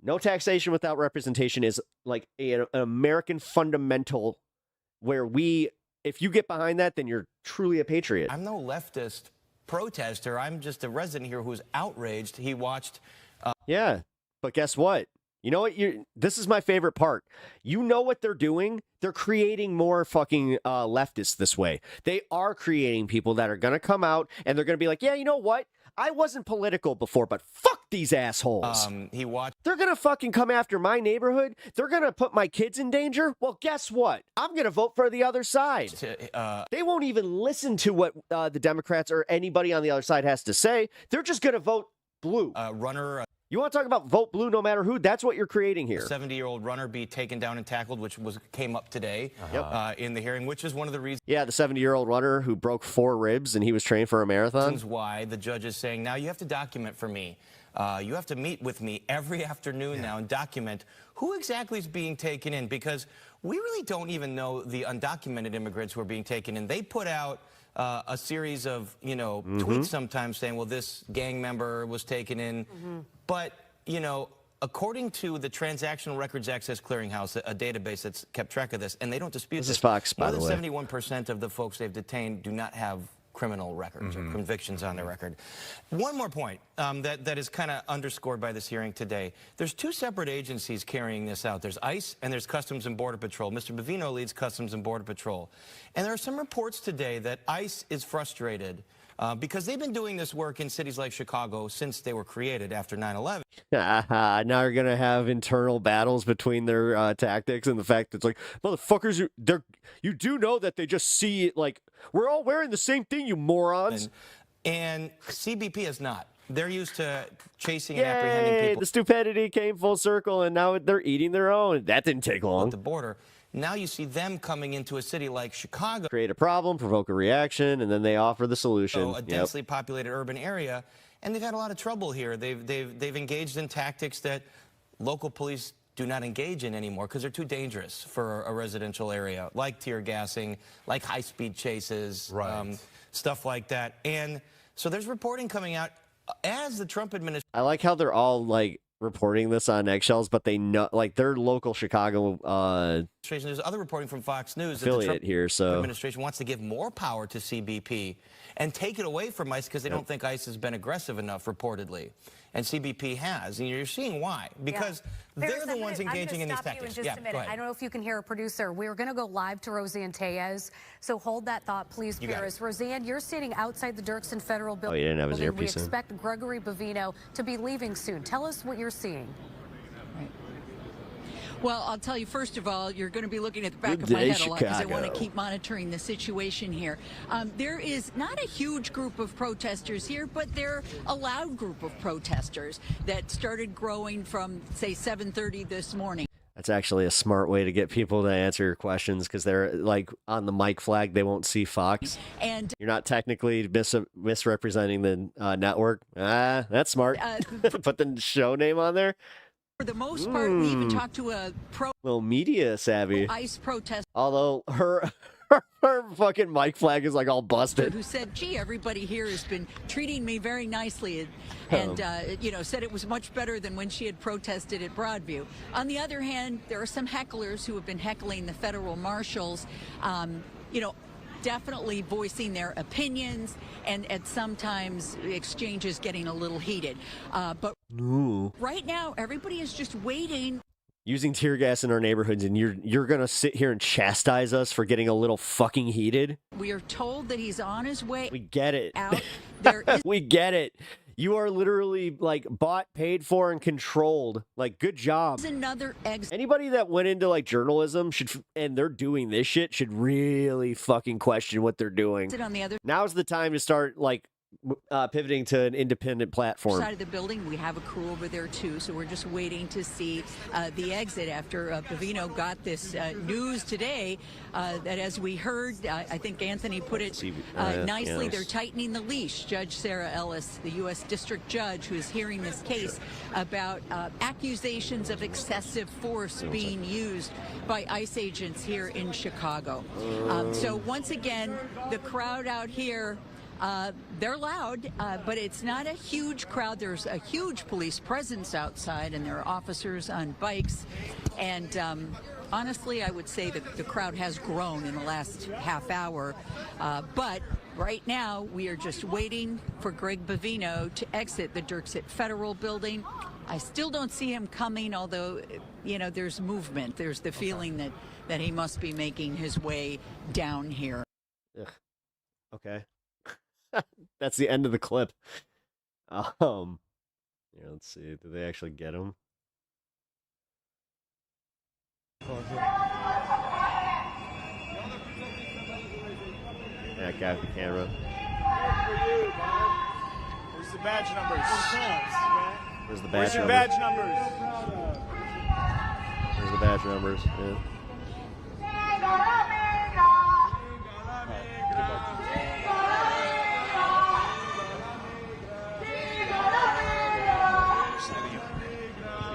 No taxation without representation is like an American fundamental where if you get behind that, then you're truly a patriot. I'm no leftist protester. I'm just a resident here who's outraged. He watched. Yeah, but guess what? You know what? This is my favorite part. You know what they're doing? They're creating more fucking leftists this way. They are creating people that are going to come out and they're going to be like, yeah, you know what? I wasn't political before, but fuck these assholes. He watched. They're going to fucking come after my neighborhood. They're going to put my kids in danger. Well, guess what? I'm going to vote for the other side. They won't even listen to what the Democrats or anybody on the other side has to say. They're just going to vote blue. Runner. You want to talk about vote blue no matter who? That's what you're creating here. 70-year-old runner be taken down and tackled, which came up today in the hearing, which is one of the reasons. Yeah, the 70-year-old runner who broke 4 ribs and he was trained for a marathon. Why the judge is saying, now you have to document for me. You have to meet with me every afternoon now and document who exactly is being taken in, because we really don't even know the undocumented immigrants who are being taken in. They put out a series of, tweets sometimes saying, well, this gang member was taken in. But, according to the Transactional Records Access Clearinghouse, a database that's kept track of this, and they don't dispute this. This is Fox, by the way. More than 71% of the folks they've detained do not have criminal records or convictions on their record. One more point that is kind of underscored by this hearing today. There's 2 separate agencies carrying this out. There's ICE and there's Customs and Border Patrol. Mr. Bovino leads Customs and Border Patrol. And there are some reports today that ICE is frustrated because they've been doing this work in cities like Chicago since they were created after 9/11. Now you're going to have internal battles between their tactics and the fact that it's like, motherfuckers, you do know that they just see it like, we're all wearing the same thing, you morons. And CBP is not. They're used to chasing and apprehending people. The stupidity came full circle, and now they're eating their own. That didn't take long. At the border. Now you see them coming into a city like Chicago. Create a problem, provoke a reaction, and then they offer the solution. A densely populated urban area, and they've had a lot of trouble here. They've engaged in tactics that local police do not engage in anymore because they're too dangerous for a residential area, like tear gassing, like high-speed chases, stuff like that. And so there's reporting coming out as the Trump administration. I like how they're all like reporting this on eggshells, but they know, like, their local Chicago there's other reporting from Fox News affiliate that the Trump here, so administration wants to give more power to CBP and take it away from ICE because they don't think ICE has been aggressive enough, reportedly. And CBP has, and you're seeing why. Because they're the ones engaging in these tactics. You in just a minute. I don't know if you can hear a producer. We're going to go live to Roseanne Tellez, so hold that thought, please, Paris. Roseanne, you're standing outside the Dirksen Federal Building. Oh, you didn't have his earpiece in. We expect Gregory Bovino to be leaving soon. Tell us what you're seeing. Well, I'll tell you, first of all, you're going to be looking at the back of my head a lot because I want to keep monitoring the situation here. There is not a huge group of protesters here, but they're a loud group of protesters that started growing from, say, 7:30 this morning. That's actually a smart way to get people to answer your questions because they're like on the mic flag. They won't see Fox. And you're not technically misrepresenting the network. That's smart. Put the show name on there. For the most part, we even talked to a little media savvy ICE protest. Although her fucking mic flag is like all busted. Who said, gee, everybody here has been treating me very nicely and said it was much better than when she had protested at Broadview. On the other hand, there are some hecklers who have been heckling the federal marshals, definitely voicing their opinions, and at sometimes exchanges getting a little heated. But right now, everybody is just waiting. Using tear gas in our neighborhoods, and you're going to sit here and chastise us for getting a little fucking heated? We are told that he's on his way. We get it. Out. There is we get it. You are literally like bought, paid for, and controlled. Like, good job. Another Anybody that went into like journalism and they're doing this shit should really fucking question what they're doing. Now's the time to start like pivoting to an independent platform. Side of the building, we have a crew over there too, so we're just waiting to see the exit after Bovino got this news today that, as we heard, I think Anthony put it nicely, they're tightening the leash. Judge Sarah Ellis, the U.S. District Judge who is hearing this case about accusations of excessive force being used by ICE agents here in Chicago. So once again, the crowd out here They're loud, but it's not a huge crowd. There's a huge police presence outside, and there are officers on bikes. And honestly, I would say that the crowd has grown in the last half hour. But right now, we are just waiting for Greg Bovino to exit the Dierks Federal Building. I still don't see him coming, although, you know, there's movement. There's the feeling that he must be making his way down here. Ugh. Okay. That's the end of the clip. Yeah, let's see. Did they actually get him? That guy with the camera. Where's the badge numbers? Where's the badge Where's your numbers? badge numbers? Where's the badge numbers? Yeah.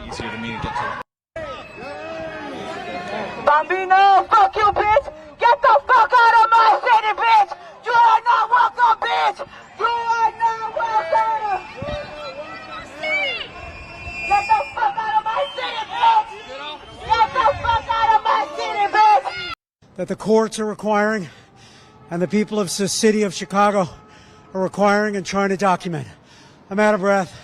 Easier to me to get to. Bambino, fuck you, bitch! Get the fuck out of my city, bitch! You are not welcome, bitch! You are not welcome! Get the fuck out of my city, bitch! Get the fuck out of my city, bitch! That the courts are requiring and the people of the city of Chicago are requiring and trying to document. I'm out of breath.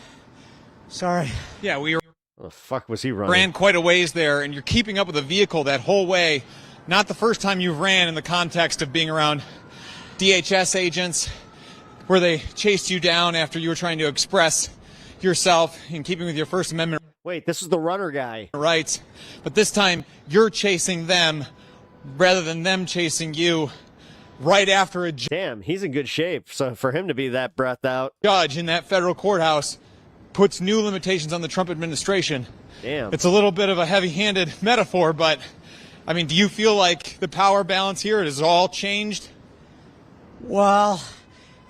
Sorry. Yeah, we the fuck was he running? ran quite a ways there, and you're keeping up with the vehicle that whole way. Not the first time you've ran in the context of being around DHS agents, where they chased you down after you were trying to express yourself in keeping with your First Amendment. Wait, this is the runner guy. Rights, but this time you're chasing them rather than them chasing you. Right after a damn, he's in good shape. So for him to be that breathed out, judge in that federal courthouse puts new limitations on the Trump administration. Damn. It's a little bit of a heavy-handed metaphor, but I mean, do you feel like the power balance here has all changed? Well,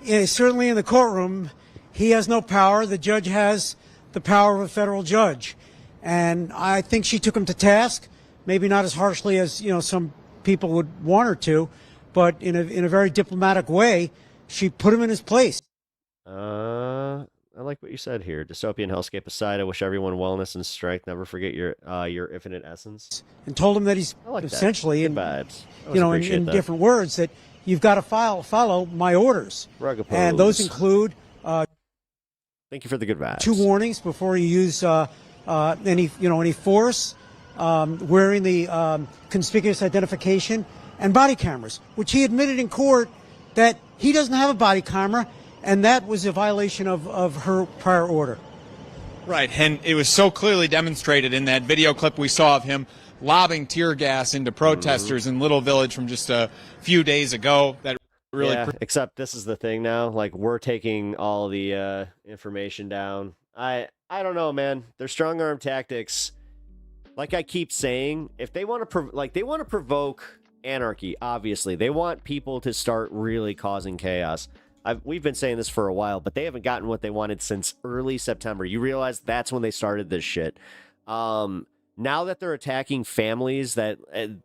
certainly in the courtroom, he has no power. The judge has the power of a federal judge. And I think she took him to task, maybe not as harshly as, you know, some people would want her to, but in a very diplomatic way, she put him in his place. I like what you said here. Dystopian hellscape aside, I wish everyone wellness and strength. Never forget your infinite essence. And told him that he's essentially, in, you know, in different words, that you've got to follow my orders. And those include. Thank you for the good vibes. 2 warnings before you use any force, wearing the conspicuous identification, and body cameras, which he admitted in court that he doesn't have a body camera. And that was a violation of her prior order. Right, and it was so clearly demonstrated in that video clip we saw of him lobbing tear gas into protesters in Little Village from just a few days ago. That really, except this is the thing now. Like, we're taking all the information down. I don't know, man. They're strong arm tactics. Like I keep saying, if they want to they want to provoke anarchy. Obviously, they want people to start really causing chaos. We've been saying this for a while, but they haven't gotten what they wanted since early September. You realize that's when they started this shit. Now that they're attacking families and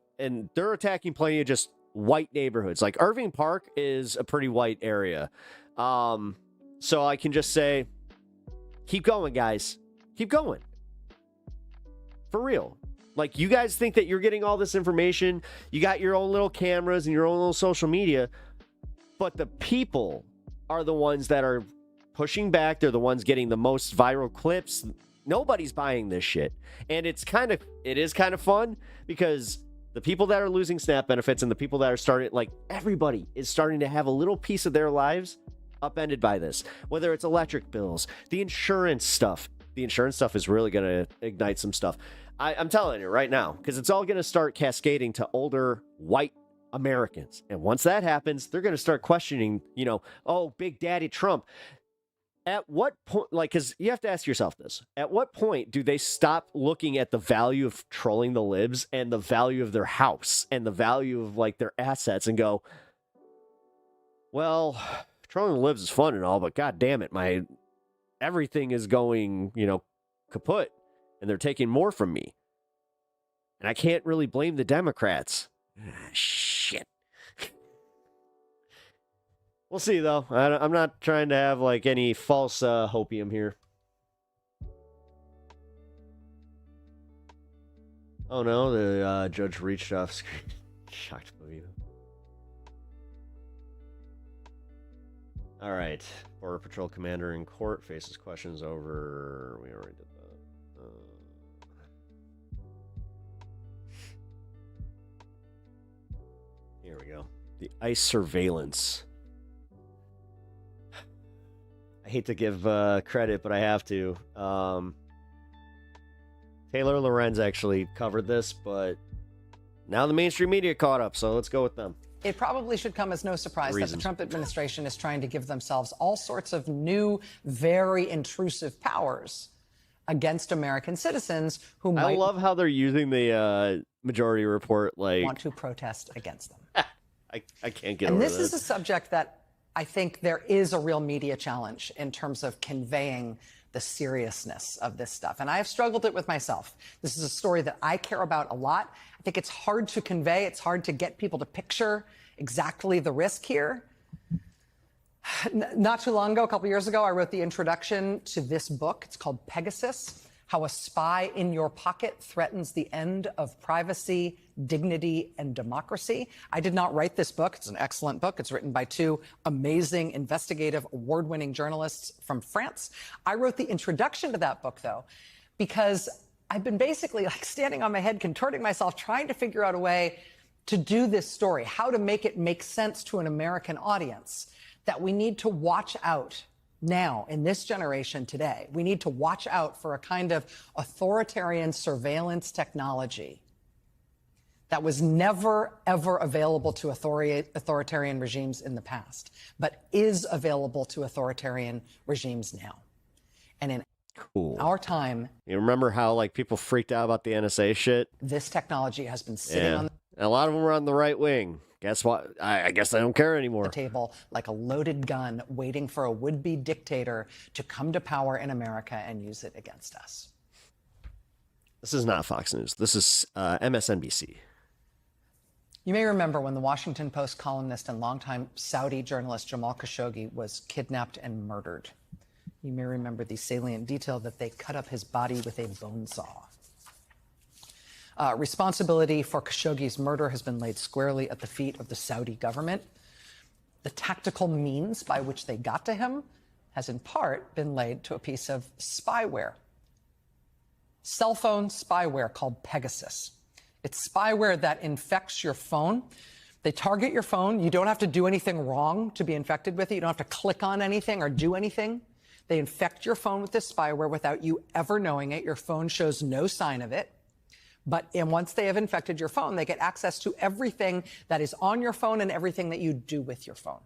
they're attacking plenty of just white neighborhoods. Like Irving Park is a pretty white area. So I can just say, keep going, guys. Keep going. For real. Like, you guys think that you're getting all this information. You got your own little cameras and your own little social media. But the people are the ones that are pushing back. They're the ones getting the most viral clips. Nobody's buying this shit. And it is kind of fun because the people that are losing SNAP benefits and the people that are starting, like, everybody is starting to have a little piece of their lives upended by this. Whether it's electric bills, the insurance stuff. The insurance stuff is really going to ignite some stuff. I'm telling you right now, because it's all going to start cascading to older white Americans. And once that happens, they're going to start questioning, oh, Big Daddy Trump. At what point, because you have to ask yourself this, at what point do they stop looking at the value of trolling the libs and the value of their house and the value of, their assets and go, well, trolling the libs is fun and all, but God damn it, everything is going, kaput, and they're taking more from me. And I can't really blame the Democrats. Shit. We'll see, though. I'm not trying to have like any false hopium here. Oh no, the judge reached off screen. Shocked Bovino. All right. Border Patrol commander in court faces questions over. We already did that. Here we go. The ICE surveillance. I hate to give credit, but I have to. Taylor Lorenz actually covered this, but now the mainstream media caught up, so let's go with them. It probably should come as no surprise that the Trump administration is trying to give themselves all sorts of new, very intrusive powers against American citizens who might I love how they're using the Majority Report, like want to protest against them. I can't get And over this is a subject that I think there is a real media challenge in terms of conveying the seriousness of this stuff. And I have struggled it with myself. This is a story that I care about a lot. I think it's hard to convey. It's hard to get people to picture exactly the risk here. Not too long ago, a couple years ago, I wrote the introduction to this book. It's called Pegasus: How a Spy in Your Pocket Threatens the End of Privacy, Dignity, and Democracy. I did not write this book. It's an excellent book. It's written by two amazing, investigative, award-winning journalists from France. I wrote the introduction to that book, though, because I've been basically like standing on my head, contorting myself, trying to figure out a way to do this story, how to make it make sense to an American audience, that we need to watch out now in this generation today. We need to watch out for a kind of authoritarian surveillance technology that was never, ever available to authoritarian regimes in the past, but is available to authoritarian regimes now. And in our time, you remember how like people freaked out about the NSA shit? This technology has been sitting on a lot of them were on the right wing. Guess what? I guess I don't care anymore. The table like a loaded gun waiting for a would-be dictator to come to power in America and use it against us. This is not Fox News. This is MSNBC. You may remember when the Washington Post columnist and longtime Saudi journalist Jamal Khashoggi was kidnapped and murdered. You may remember the salient detail that they cut up his body with a bone saw. Responsibility for Khashoggi's murder has been laid squarely at the feet of the Saudi government. The tactical means by which they got to him has in part been laid to a piece of spyware. Cell phone spyware called Pegasus. It's spyware that infects your phone. They target your phone. You don't have to do anything wrong to be infected with it. You don't have to click on anything or do anything. They infect your phone with this spyware without you ever knowing it. Your phone shows no sign of it. And once they have infected your phone, they get access to everything that is on your phone and everything that you do with your phone.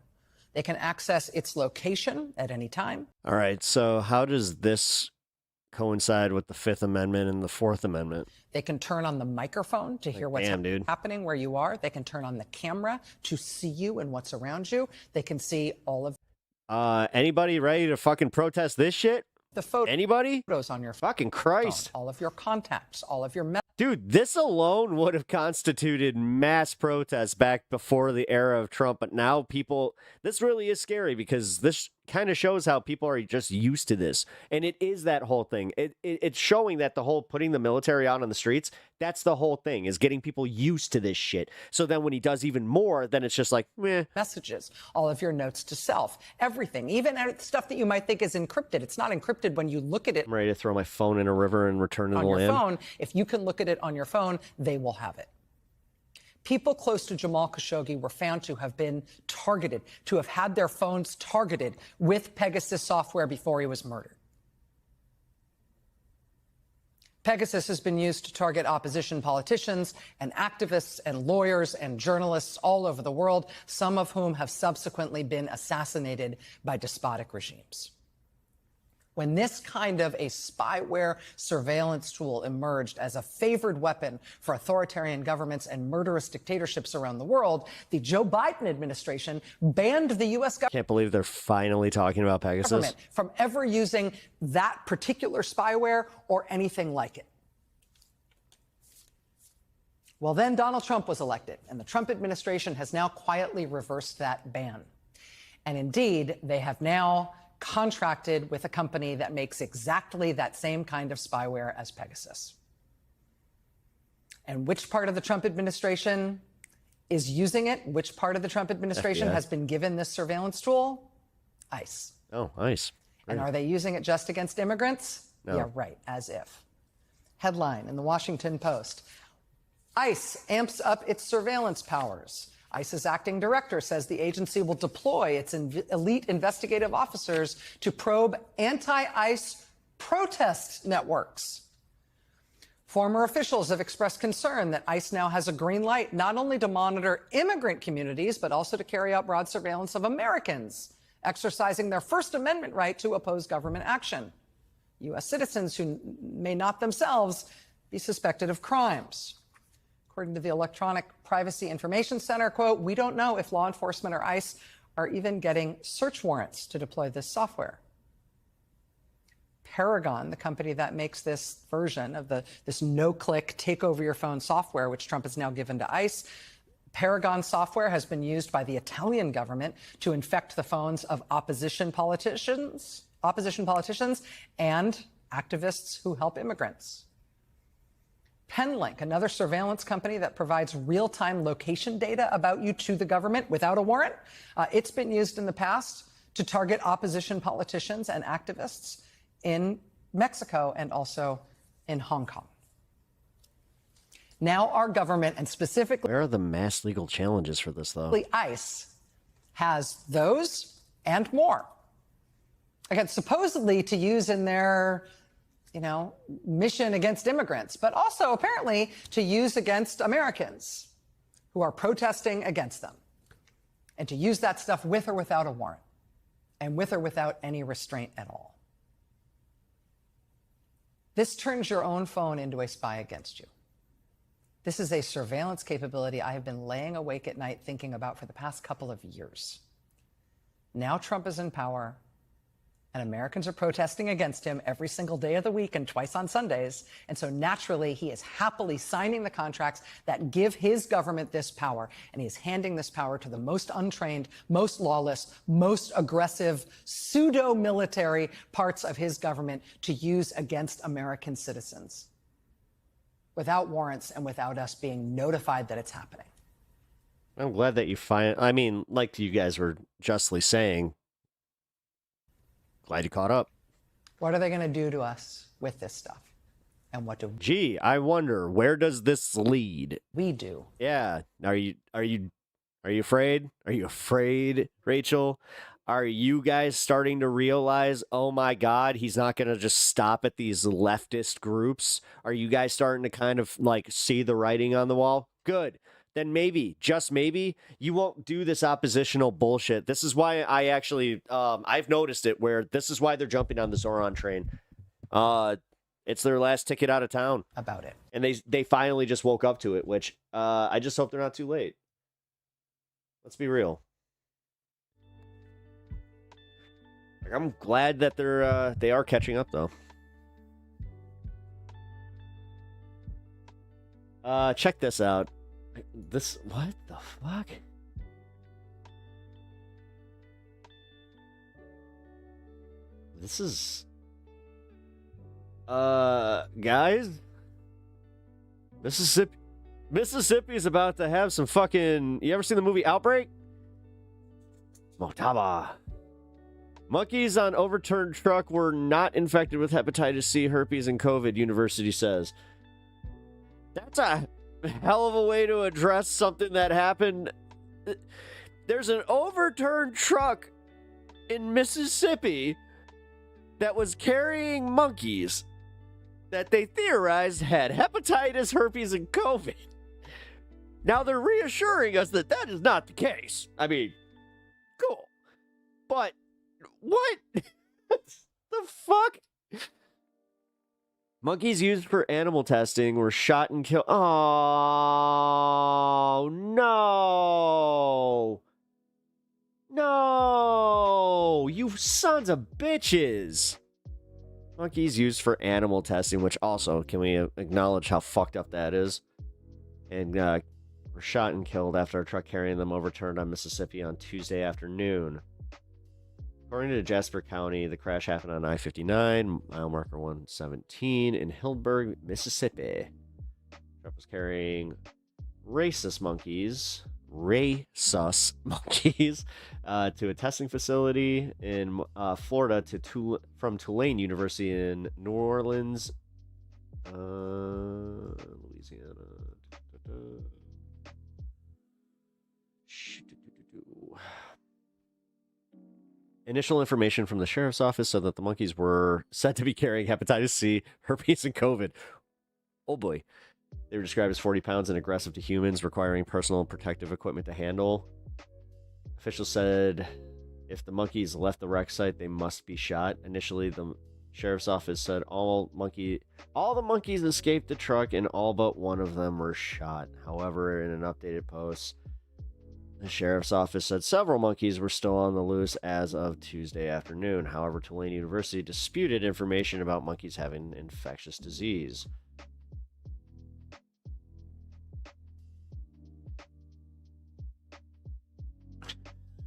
They can access its location at any time. All right. So how does this coincide with the Fifth Amendment and the Fourth Amendment? They can turn on the microphone to hear what's happening where you are. They can turn on the camera to see you and what's around you. They can see all of anybody ready to fucking protest this shit? The photos. Anybody? Photos on your fucking Christ. Phone, all of your contacts, all of your Dude, this alone would have constituted mass protests back before the era of Trump, but now this really is scary because this kind of shows how people are just used to this. And it is that whole thing. It's showing that the whole putting the military out on the streets, that's the whole thing, is getting people used to this shit. So then when he does even more, then it's just like, meh. Messages, all of your notes to self, everything, even stuff that you might think is encrypted. It's not encrypted when you look at it. I'm ready to throw my phone in a river and return to the land. On your phone, if you can look at it on your phone, they will have it. People close to Jamal Khashoggi were found to have been targeted, to have had their phones targeted with Pegasus software before he was murdered. Pegasus has been used to target opposition politicians and activists and lawyers and journalists all over the world, some of whom have subsequently been assassinated by despotic regimes. When this kind of a spyware surveillance tool emerged as a favored weapon for authoritarian governments and murderous dictatorships around the world, the Joe Biden administration banned the U.S. government. Can't believe they're finally talking about Pegasus. From ever using that particular spyware or anything like it. Well, then Donald Trump was elected, and the Trump administration has now quietly reversed that ban. And indeed, they have now contracted with a company that makes exactly that same kind of spyware as Pegasus. And which part of the Trump administration is using it? Which part of the Trump administration FBI. has been given this surveillance tool? ICE. Oh, ICE. And Great. are they using it just against immigrants? No. Yeah, right, as if. Headline in the Washington Post. ICE amps up its surveillance powers. ICE's acting director says the agency will deploy its elite investigative officers to probe anti-ICE protest networks. Former officials have expressed concern that ICE now has a green light not only to monitor immigrant communities, but also to carry out broad surveillance of Americans, exercising their First Amendment right to oppose government action. U.S. citizens who may not themselves be suspected of crimes. According to the Electronic Privacy Information Center, quote, we don't know if law enforcement or ICE are even getting search warrants to deploy this software. Paragon, the company that makes this version of this no-click, take-over-your-phone software, which Trump has now given to ICE, Paragon software has been used by the Italian government to infect the phones of opposition politicians and activists who help immigrants. Penlink, another surveillance company that provides real-time location data about you to the government without a warrant. It's been used in the past to target opposition politicians and activists in Mexico and also in Hong Kong. Now our government, and specifically... Where are the mass legal challenges for this, though? ICE has those and more. Again, supposedly to use in their, mission against immigrants, but also apparently to use against Americans who are protesting against them. And to use that stuff with or without a warrant, and with or without any restraint at all. This turns your own phone into a spy against you. This is a surveillance capability I have been laying awake at night thinking about for the past couple of years. Now Trump is in power, and Americans are protesting against him every single day of the week and twice on Sundays. And so naturally, he is happily signing the contracts that give his government this power. And he is handing this power to the most untrained, most lawless, most aggressive, pseudo-military parts of his government to use against American citizens without warrants and without us being notified that it's happening. I'm glad that you like you guys were justly saying, glad you caught up. What are they going to do to us with this stuff? And what do Gee, I wonder, where does this lead? we do? Yeah. Are you afraid? Are you afraid, Rachel? Are you guys starting to realize, oh my God, he's not going to just stop at these leftist groups? Are you guys starting to kind of see the writing on the wall? Good. Then maybe, just maybe, you won't do this oppositional bullshit. This is why I actually, I've noticed it, where this is why they're jumping on the Zoran train. It's their last ticket out of town. About it. And they finally just woke up to it, which I just hope they're not too late. Let's be real. I'm glad that they are catching up, though. Check this out. What the fuck? This is guys, Mississippi is about to have some fucking, you ever seen the movie Outbreak? Motaba. Monkeys on overturned truck were not infected with hepatitis C, herpes, and COVID, university says. That's a hell of a way to address something that happened. There's an overturned truck in Mississippi that was carrying monkeys that they theorized had hepatitis, herpes, and COVID. Now they're reassuring us that that is not the case. I mean, cool. But what? The fuck? Monkeys used for animal testing were shot and killed. Oh, no. No. You sons of bitches. Monkeys used for animal testing, which also, can we acknowledge how fucked up that is? And were shot and killed after a truck carrying them overturned on Mississippi on Tuesday afternoon. According to Jasper County, the crash happened on I-59, mile marker 117 in Hillsburg, Mississippi. The truck was carrying rhesus monkeys to a testing facility in Florida from Tulane University in New Orleans, Louisiana. Initial information from the sheriff's office said that the monkeys were said to be carrying hepatitis C, herpes, and COVID. Oh boy. They were described as 40 pounds and aggressive to humans, requiring personal protective equipment to handle. Officials said if the monkeys left the wreck site, they must be shot. Initially, the sheriff's office said all the monkeys escaped the truck and all but one of them were shot. However, in an updated post, the sheriff's office said several monkeys were still on the loose as of Tuesday afternoon. However, Tulane University disputed information about monkeys having infectious disease.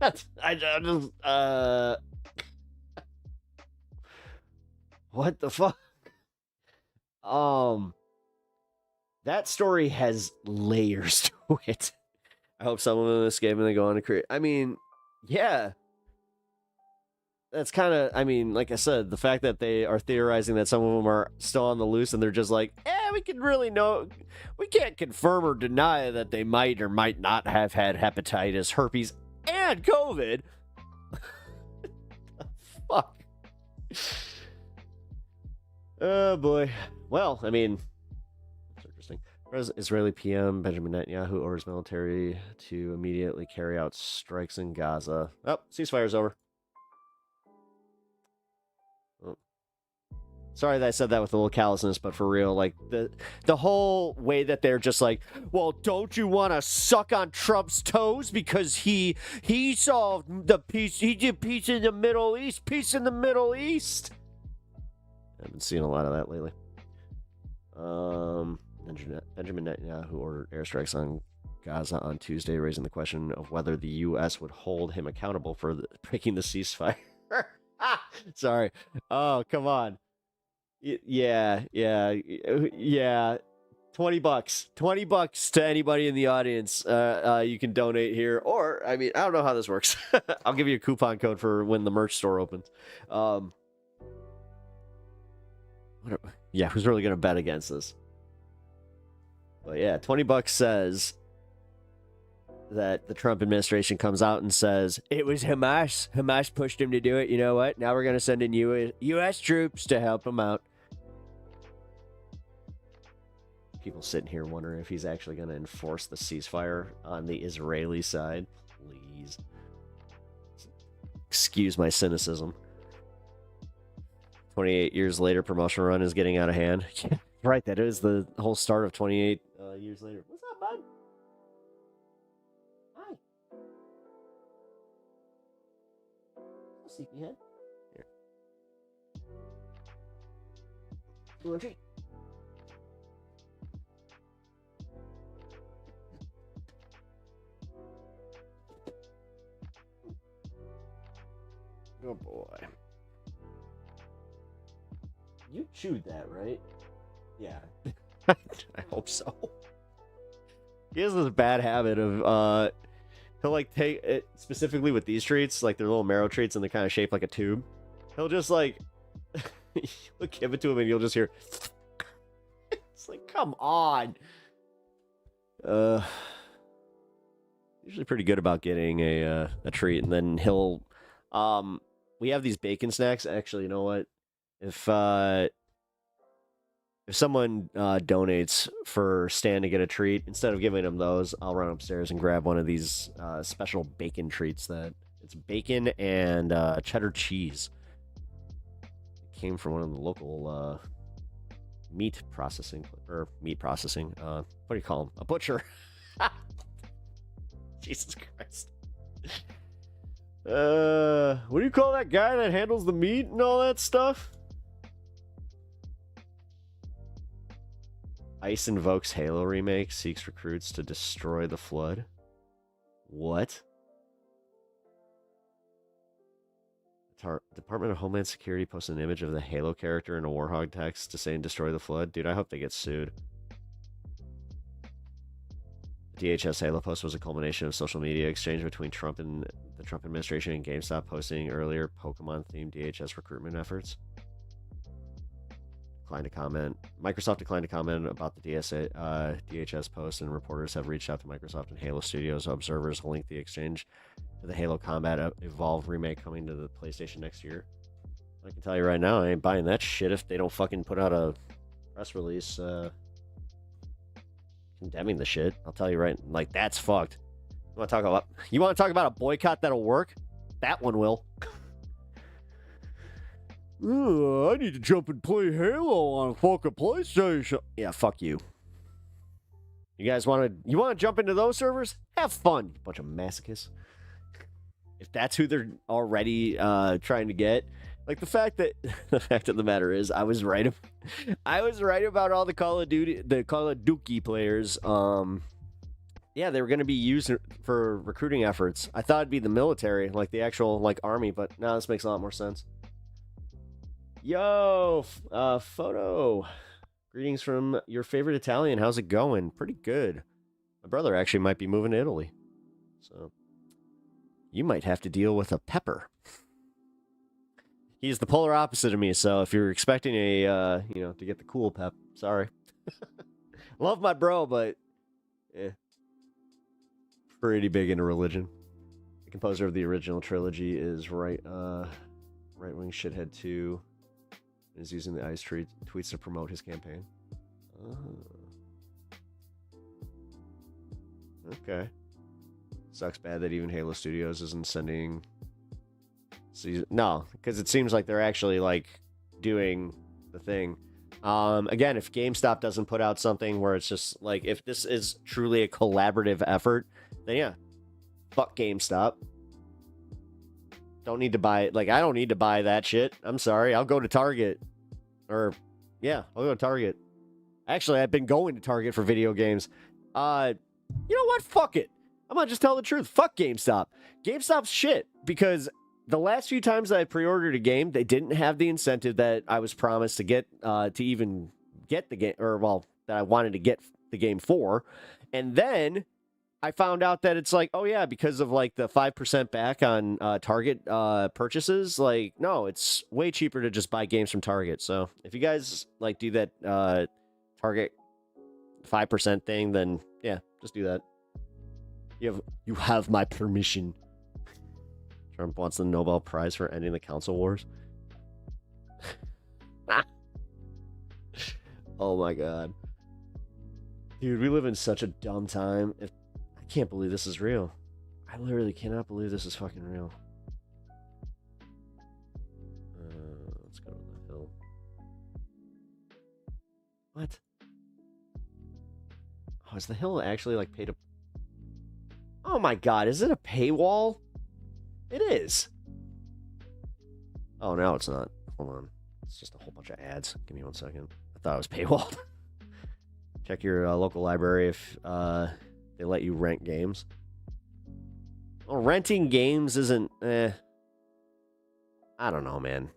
What the fuck? That story has layers to it. I hope some of them escape and they go on to create. I mean, yeah. That's kind of, I mean, like I said, the fact that they are theorizing that some of them are still on the loose and they're just like, we can't confirm or deny that they might or might not have had hepatitis, herpes, and COVID. Fuck. Oh boy. Well, I mean, that's interesting. Israeli PM Benjamin Netanyahu orders military to immediately carry out strikes in Gaza. Oh, ceasefire's over. Oh. Sorry that I said that with a little callousness, but for real, like the whole way that they're just like, well, don't you want to suck on Trump's toes because he solved the peace, he did peace in the Middle East, peace in the Middle East. I've been seeing a lot of that lately. Benjamin Netanyahu ordered airstrikes on Gaza on Tuesday, raising the question of whether the U.S. would hold him accountable for breaking the ceasefire. Sorry. Oh, come on. Yeah. $20. $20 to anybody in the audience. You can donate here, or I mean, I don't know how this works. I'll give you a coupon code for when the merch store opens. Who's really gonna bet against this? But yeah, $20 says that the Trump administration comes out and says it was Hamas. Hamas pushed him to do it. You know what? Now we're gonna send in U.S. troops to help him out. People sitting here wondering if he's actually going to enforce the ceasefire on the Israeli side. Please. Excuse my cynicism. 28 years later, promotion run is getting out of hand. Right, that is the whole start of 28 years later. What's up, bud? Hi. Sleepyhead. Here. You want a treat? Oh boy. You chewed that, right? Yeah. I hope so. He has this bad habit of he'll like take it specifically with these treats, like they're little marrow treats and they're kind of shaped like a tube. He'll just like he'll give it to him and you'll just hear it's like, come on. Usually pretty good about getting a treat, and then he'll we have these bacon snacks. Actually, you know what? If someone donates for Stan to get a treat, instead of giving him those, I'll run upstairs and grab one of these special bacon treats. That it's bacon and cheddar cheese. It came from one of the local meat processing. What do you call them? A butcher. Jesus Christ. What do you call that guy that handles the meat and all that stuff? Ice invokes Halo remake, seeks recruits to destroy the flood. What? Department of Homeland Security posted an image of the Halo character in a Warhog text to say and destroy the flood. Dude, I hope they get sued. DHS Halo post was a culmination of social media exchange between Trump and the Trump administration and GameStop posting earlier Pokemon-themed DHS recruitment efforts. Declined to comment. Microsoft declined to comment about the DHS post, and reporters have reached out to Microsoft and Halo Studios. Observers linked the exchange to the Halo Combat Evolved remake coming to the PlayStation next year. I can tell you right now, I ain't buying that shit if they don't fucking put out a press release condemning the shit. I'll tell you right, like, that's fucked. You want to talk about a boycott that'll work? That one will. I need to jump and play Halo on a fucking PlayStation. Yeah, fuck you. You guys want to jump into those servers? Have fun, you bunch of masochists. If that's who they're already trying to get, like the fact of the matter is, I was right. I was right about all the Call of Duty players. Yeah, they were going to be used for recruiting efforts. I thought it'd be the military, like the actual like army, but now this makes a lot more sense. Yo, photo. Greetings from your favorite Italian. How's it going? Pretty good. My brother actually might be moving to Italy, so you might have to deal with a pepper. He's the polar opposite of me, so if you're expecting to get the cool pep, sorry. Love my bro, but pretty big into religion. The composer of the original trilogy is right-wing shithead 2. Is using the ice tweets to promote his campaign. Okay. Sucks bad that even Halo Studios isn't sending. No, because it seems like they're actually like doing the thing. Again, if GameStop doesn't put out something where it's just like, if this is truly a collaborative effort, then yeah, fuck GameStop. Don't need to buy it. Like, I don't need to buy that shit. I'm sorry. I'll go to Target. I'll go to Target. Actually, I've been going to Target for video games. You know what? Fuck it. I'm gonna just tell the truth. Fuck GameStop. GameStop's shit, because the last few times that I pre-ordered a game, they didn't have the incentive that I was promised to get to even get the game, that I wanted to get the game for. And then I found out that it's like, oh yeah, because of like the 5% back on Target purchases, like, no, it's way cheaper to just buy games from Target. So if you guys like do that Target 5% thing, then yeah, just do that. You have my permission. Trump wants the Nobel Prize for ending the council wars. Oh my god. Dude, we live in such a dumb time. I can't believe this is real. I literally cannot believe this is fucking real. Let's go to the hill. What? Oh, is the hill actually like paid to... Oh my god, is it a paywall? It is. Oh, no, it's not. Hold on. It's just a whole bunch of ads. Give me 1 second. I thought it was paywall. Check your local library if they let you rent games. Well, renting games isn't... I don't know, man.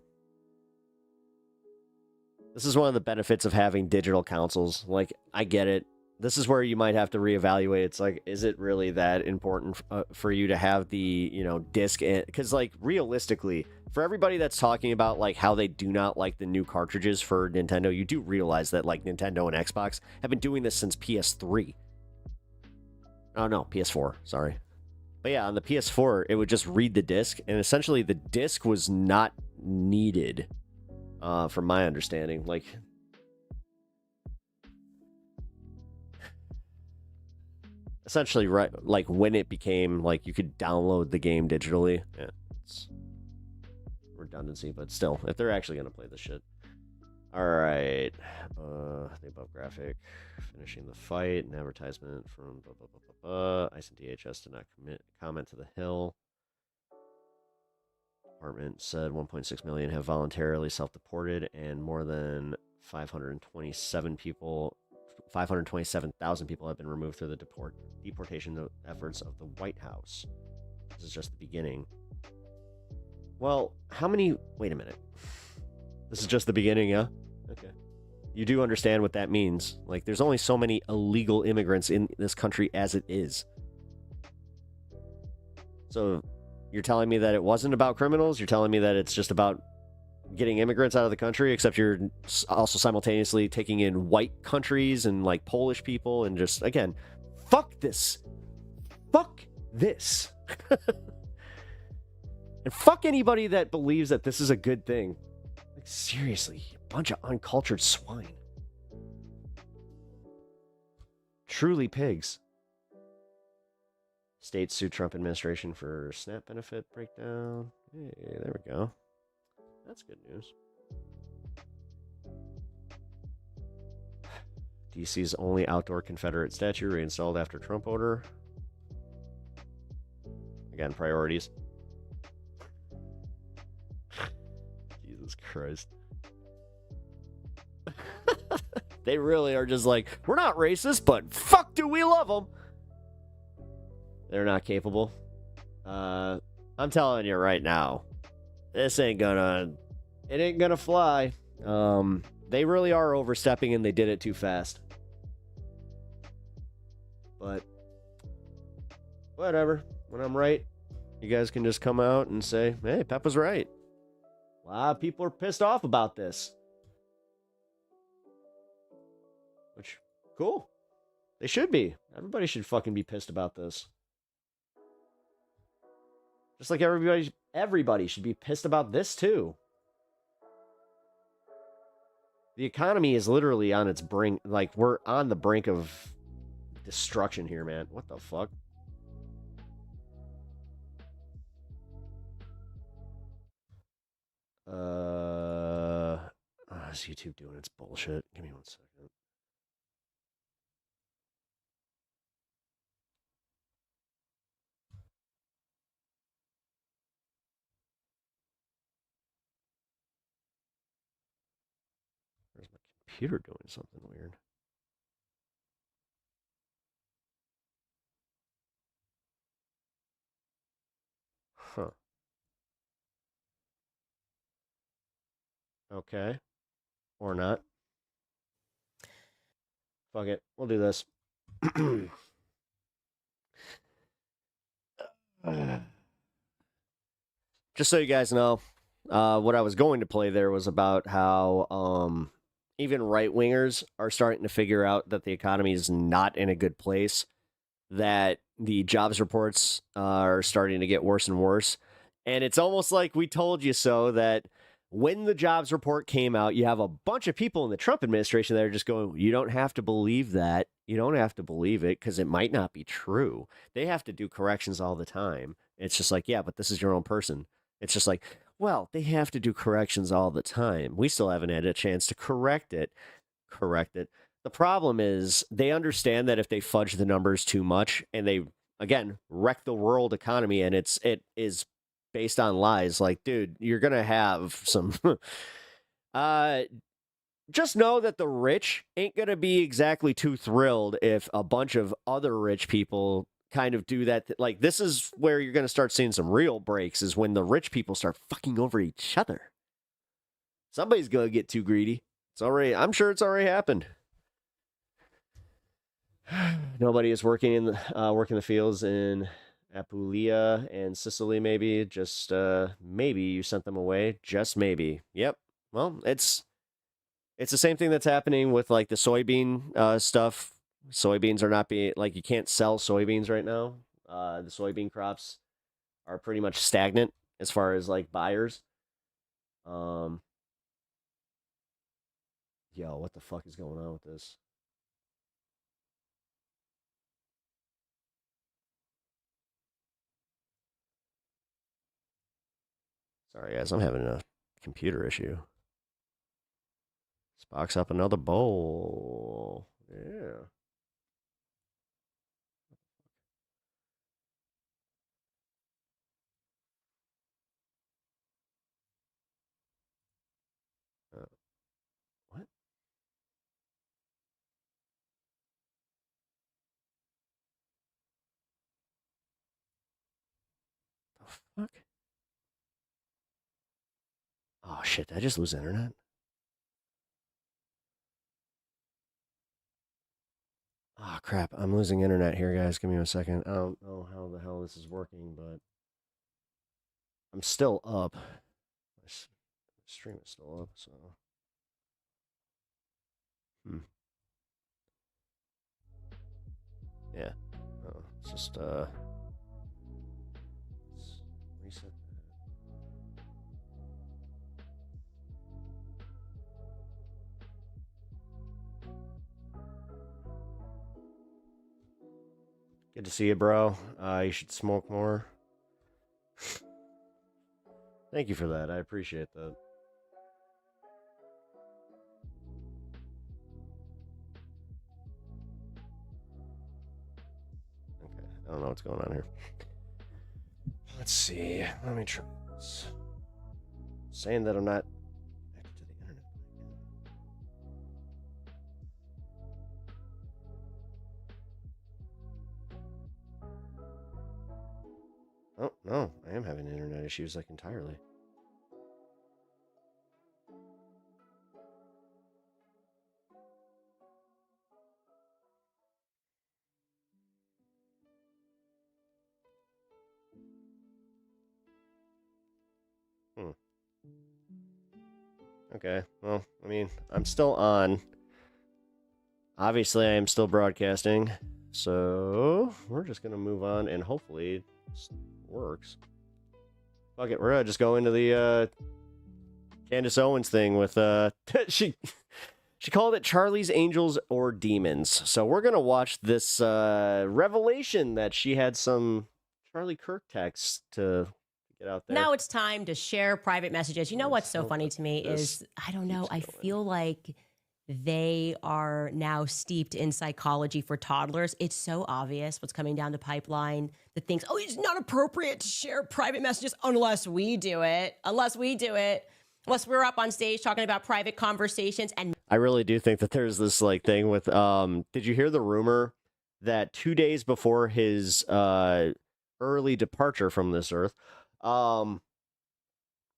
This is one of the benefits of having digital consoles. Like, I get it. This is where you might have to reevaluate. It's like, is it really that important for you to have the, disc? Because, like, realistically, for everybody that's talking about, like, how they do not like the new cartridges for Nintendo, you do realize that, like, Nintendo and Xbox have been doing this since PS3. Oh, no, PS4, sorry. But yeah, on the PS4, it would just read the disc, and essentially the disc was not needed, from my understanding. Like... Essentially, right, like when it became like you could download the game digitally. Yeah, it's redundancy, but still, if they're actually gonna play this shit. All right, the above graphic, finishing the fight, an advertisement from ICE and DHS did not comment to the Hill. Department said 1.6 million have voluntarily self-deported, and more than 527,000 people have been removed through the deportation efforts of the White House. This is just the beginning. Well, how many... Wait a minute. This is just the beginning, yeah? Okay. You do understand what that means. Like, there's only so many illegal immigrants in this country as it is. So, you're telling me that it wasn't about criminals? You're telling me that it's just about getting immigrants out of the country, except you're also simultaneously taking in white countries and, like, Polish people and just, again, fuck this. Fuck this. And fuck anybody that believes that this is a good thing. Like, seriously, a bunch of uncultured swine. Truly pigs. States sue Trump administration for SNAP benefit breakdown. Hey, there we go. That's good news. DC's only outdoor Confederate statue reinstalled after Trump order. Again, priorities. Jesus Christ. They really are just like, we're not racist, but fuck do we love them. They're not capable. I'm telling you right now, this ain't gonna, it ain't gonna fly. They really are overstepping and they did it too fast. But whatever. When I'm right, you guys can just come out and say, hey, Pep was right. A lot of people are pissed off about this. Which, cool. They should be. Everybody should fucking be pissed about this. Just like everybody should be pissed about this too. The economy is literally on its brink. Like, we're on the brink of destruction here, man. What the fuck? Is YouTube doing its bullshit? Give me 1 second. Where's my computer doing something weird? Huh. Okay. Or not. Fuck it. We'll do this. Just so you guys know, what I was going to play there was about how even right-wingers are starting to figure out that the economy is not in a good place, that the jobs reports are starting to get worse and worse. And it's almost like we told you so, that when the jobs report came out, you have a bunch of people in the Trump administration that are just going, you don't have to believe that. You don't have to believe it because it might not be true. They have to do corrections all the time. It's just like, yeah, but this is your own person. It's just like, well, they have to do corrections all the time. We still haven't had a chance to correct it. The problem is they understand that if they fudge the numbers too much and they, again, wreck the world economy, and it is based on lies, like, dude, you're going to have some... just know that the rich ain't going to be exactly too thrilled if a bunch of other rich people kind of do that. Like, this is where you're going to start seeing some real breaks, is when the rich people start fucking over each other. Somebody's going to get too greedy. I'm sure it's already happened. Nobody is working in the fields in Apulia and Sicily. Maybe just maybe you sent them away. Just maybe. Yep. Well, it's the same thing that's happening with, like, the soybean stuff. Soybeans are not being, like, you can't sell soybeans right now. The soybean crops are pretty much stagnant as far as, like, buyers. Yo, what the fuck is going on with this? Sorry, guys, I'm having a computer issue. Let's box up another bowl. Yeah. What? The fuck? shit, did I just lose internet? Oh, crap. I'm losing internet here, guys. Give me a second. I don't know how the hell this is working, but I'm still up. My stream is still up, so. Yeah. Oh, it's just, let's reset that. Good to see you, bro. You should smoke more. Thank you for that. I appreciate that. Okay, I don't know what's going on here. Let's see. Let me try this. Saying that I'm not connected to the internet. Oh, no. I am having internet issues, like, entirely. Okay, well, I mean, I'm still on. Obviously, I am still broadcasting. So, we're just going to move on, and hopefully it works. Fuck it, we're going to just go into the Candace Owens thing with... she called it Charlie's Angels or Demons. So, we're going to watch this revelation that she had some Charlie Kirk texts to... get out there. Now it's time to share private messages. You know what's so funny to me is, I don't know, I feel like they are now steeped in psychology for toddlers. It's so obvious what's coming down the pipeline. The things, oh, it's not appropriate to share private messages unless we do it. Unless we're up on stage talking about private conversations. And I really do think that there's this like thing with, did you hear the rumor that 2 days before his early departure from this earth,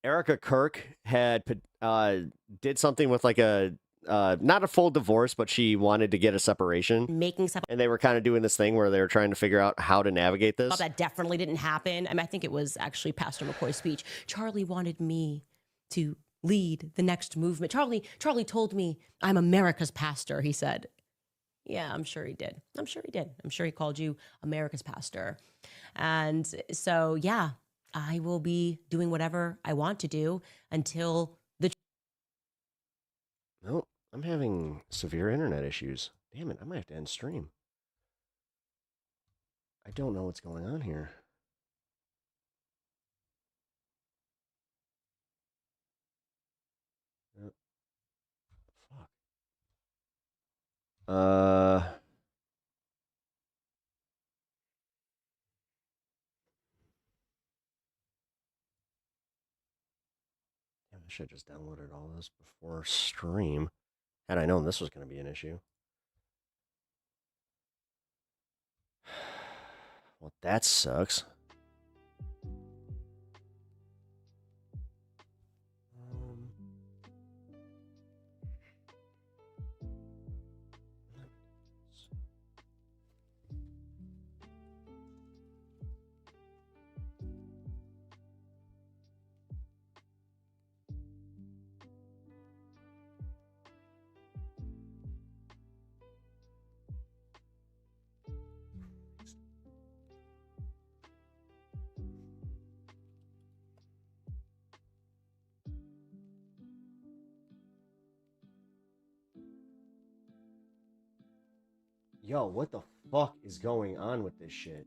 Erica Kirk had did something with like a not a full divorce, but she wanted to get a separation, and they were kind of doing this thing where they were trying to figure out how to navigate this. that definitely didn't happen. I mean, I think it was actually Pastor McCoy's speech. Charlie wanted me to lead the next movement. Charlie told me I'm America's pastor, he said. Yeah, I'm sure he did. I'm sure he called you America's pastor. And so, yeah, I will be doing whatever I want to do until the... No, I'm having severe internet issues. Damn it, I might have to end stream. I don't know what's going on here. Fuck. Damn, I should have just downloaded all this before stream. Had I known this was going to be an issue. Well, that sucks. Yo, what the fuck is going on with this shit?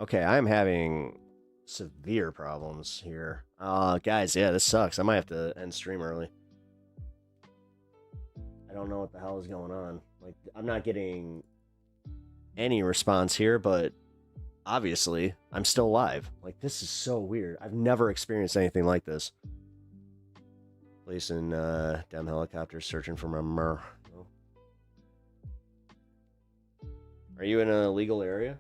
Okay, I'm having severe problems here. Guys, yeah, this sucks. I might have to end stream early. I don't know what the hell is going on. Like, I'm not getting any response here, but obviously, I'm still live. Like, this is so weird. I've never experienced anything like this. Police in damn helicopters searching for my mur. Are you in an illegal area?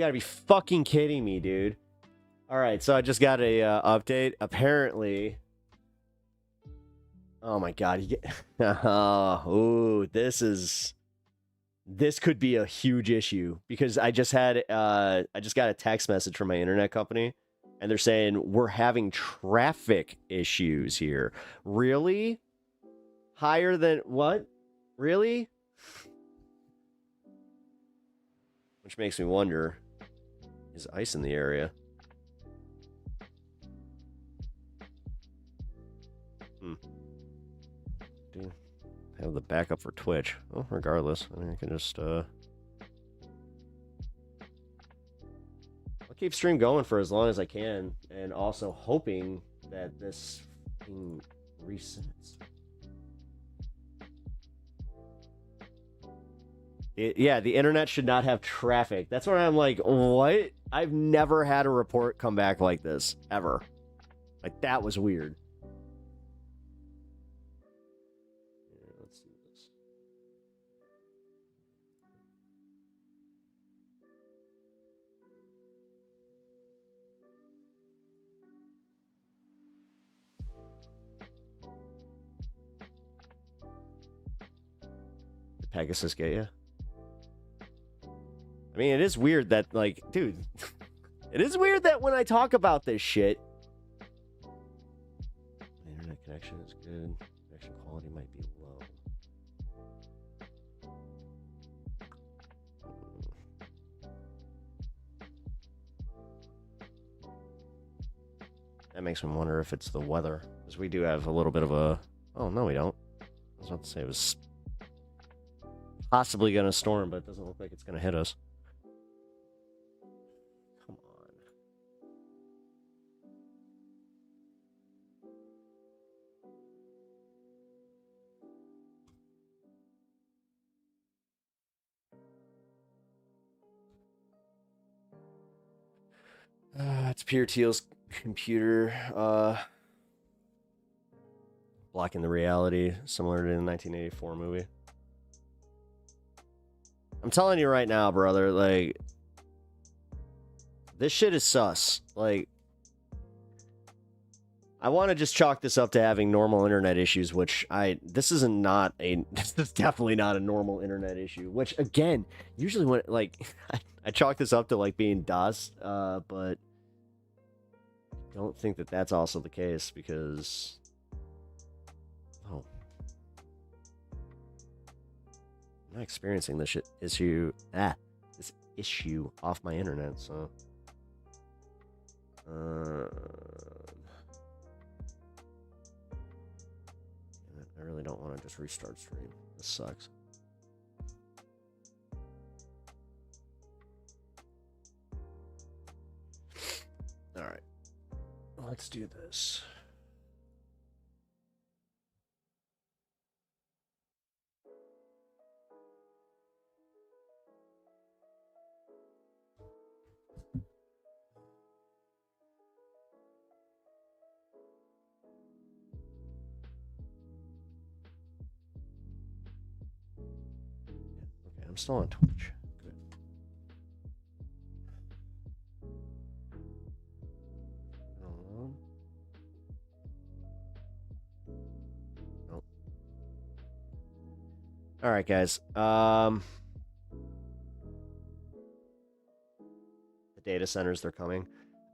gotta be fucking kidding me, dude. All right, so I just got a update. Apparently, oh my god, this could be a huge issue because I just got a text message from my internet company, and they're saying we're having traffic issues here. Really? Higher than what? Really? Which makes me wonder, is ice in the area? Do have the backup for Twitch. Well, regardless, I mean, I can just I'll keep stream going for as long as I can, and also hoping that this thing resets. Yeah, the internet should not have traffic. That's where I'm like, what? I've never had a report come back like this, ever. Like, that was weird. Yeah, let's see this. Did Pegasus get you? I mean, it is weird that, like, dude, it is weird that when I talk about this shit, the internet connection is good. Connection quality might be low. That makes me wonder if it's the weather, because we do have a little bit of a. Oh no, we don't. I was about to say it was possibly going to storm, but it doesn't look like it's going to hit us. It's Peter Thiel's computer blocking the reality, similar to the 1984 movie. I'm telling you right now, brother, like, this shit is sus. Like, I want to just chalk this up to having normal internet issues, which this is definitely not a normal internet issue, which, again, usually when, like, I chalk this up to, like, being DOS, but I don't think that that's also the case because, oh, I'm not experiencing this issue off my internet, so, I really don't want to just restart stream. This sucks. All right. Let's do this. Okay, I'm still on Twitch. Good. Nope. All right, guys. The data centers, they're coming.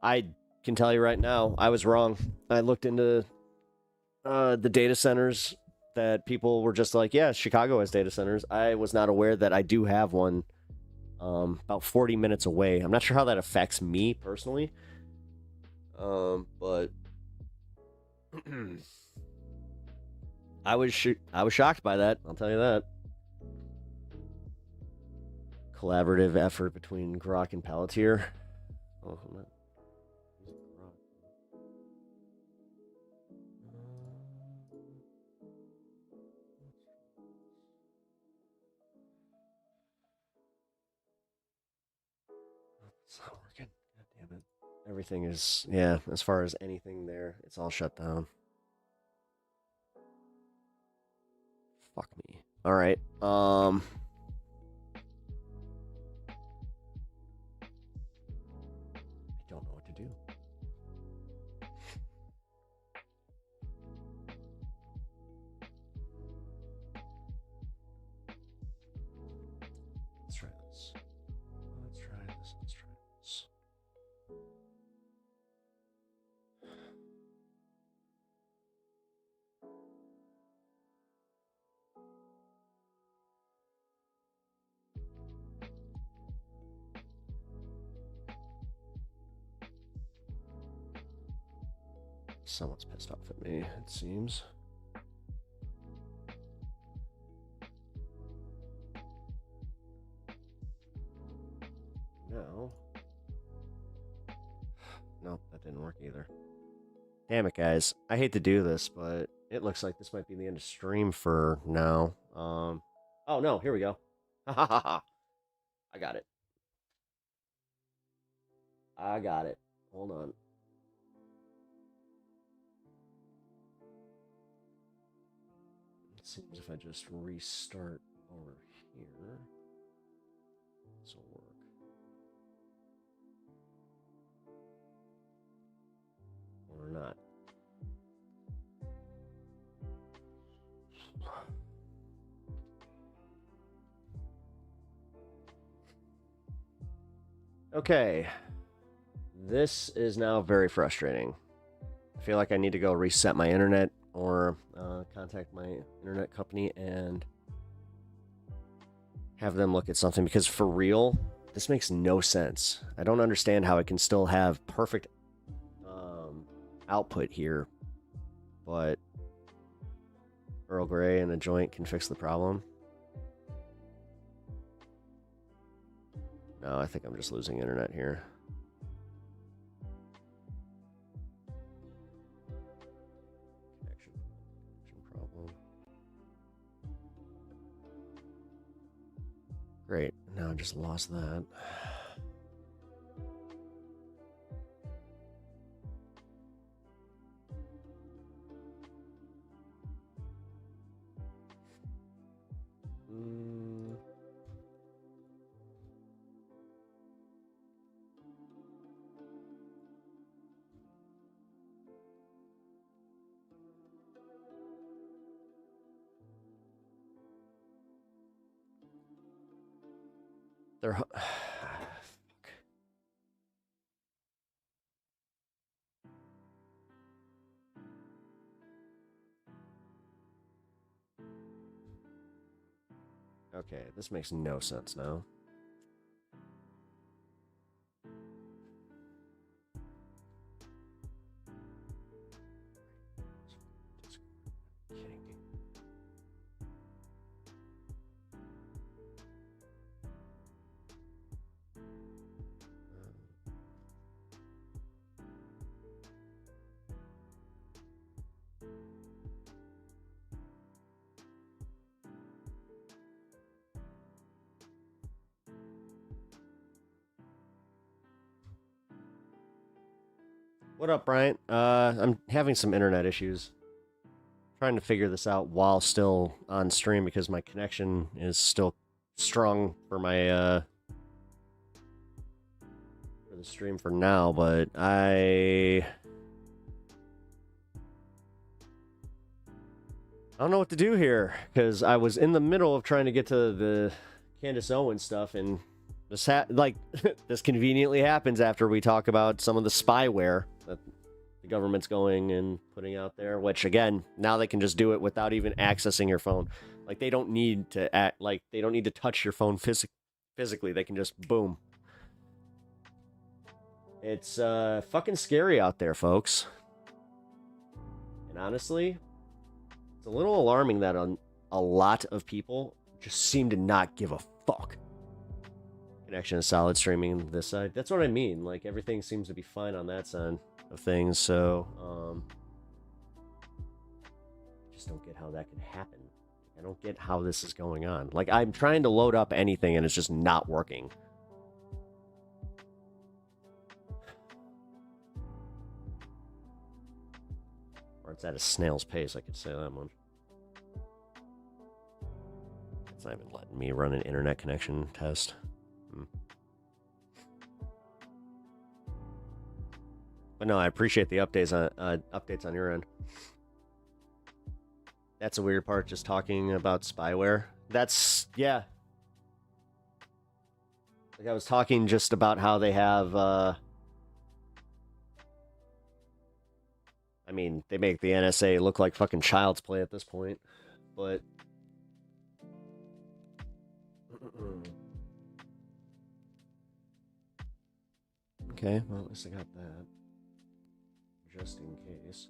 I can tell you right now, I was wrong. I looked into the data centers that people were just like, yeah, Chicago has data centers. I was not aware that I do have one about 40 minutes away. I'm not sure how that affects me personally. But I was shocked by that. I'll tell you that. Collaborative effort between Grok and Palantir. Oh, I'm not. It's not working. God damn it. Everything is, yeah, as far as anything there, it's all shut down. Fuck me. All right. Someone's pissed off at me, it seems. No. Nope, that didn't work either. Damn it, guys. I hate to do this, but it looks like this might be the end of stream for now. Oh, no, here we go. I got it. I got it. Hold on. It seems if I just restart over here, this will work. Or not. Okay. This is now very frustrating. I feel like I need to go reset my internet or contact my internet company and have them look at something, because for real, this makes no sense. I don't understand how I can still have perfect output here, but Earl Grey and a joint can fix the problem. No, I think I'm just losing internet here. Connection problem. Great. Now I just lost that. They're okay, this makes no sense now. What up, Bryant? I'm having some internet issues. Trying to figure this out while still on stream because my connection is still strong for my for the stream for now, but I don't know what to do here because I was in the middle of trying to get to the Candace Owens stuff, and this this conveniently happens after we talk about some of the spyware that the government's going and putting out there, which again, now they can just do it without even accessing your phone. Like they don't need to they don't need to touch your phone physically. They can just boom. It's fucking scary out there, folks. And honestly, it's a little alarming that a lot of people just seem to not give a fuck. Connection is solid streaming this side. That's what I mean. Like everything seems to be fine on that side of things. So, I just don't get how that can happen. I don't get how this is going on. Like I'm trying to load up anything and it's just not working. Or it's at a snail's pace, I could say that much. It's not even letting me run an internet connection test. But no, I appreciate the updates on your end. That's a weird part, just talking about spyware. That's, yeah. Like I was talking just about how they have, I mean, they make the NSA look like fucking child's play at this point, but... Okay, well, at least I got that. just in case.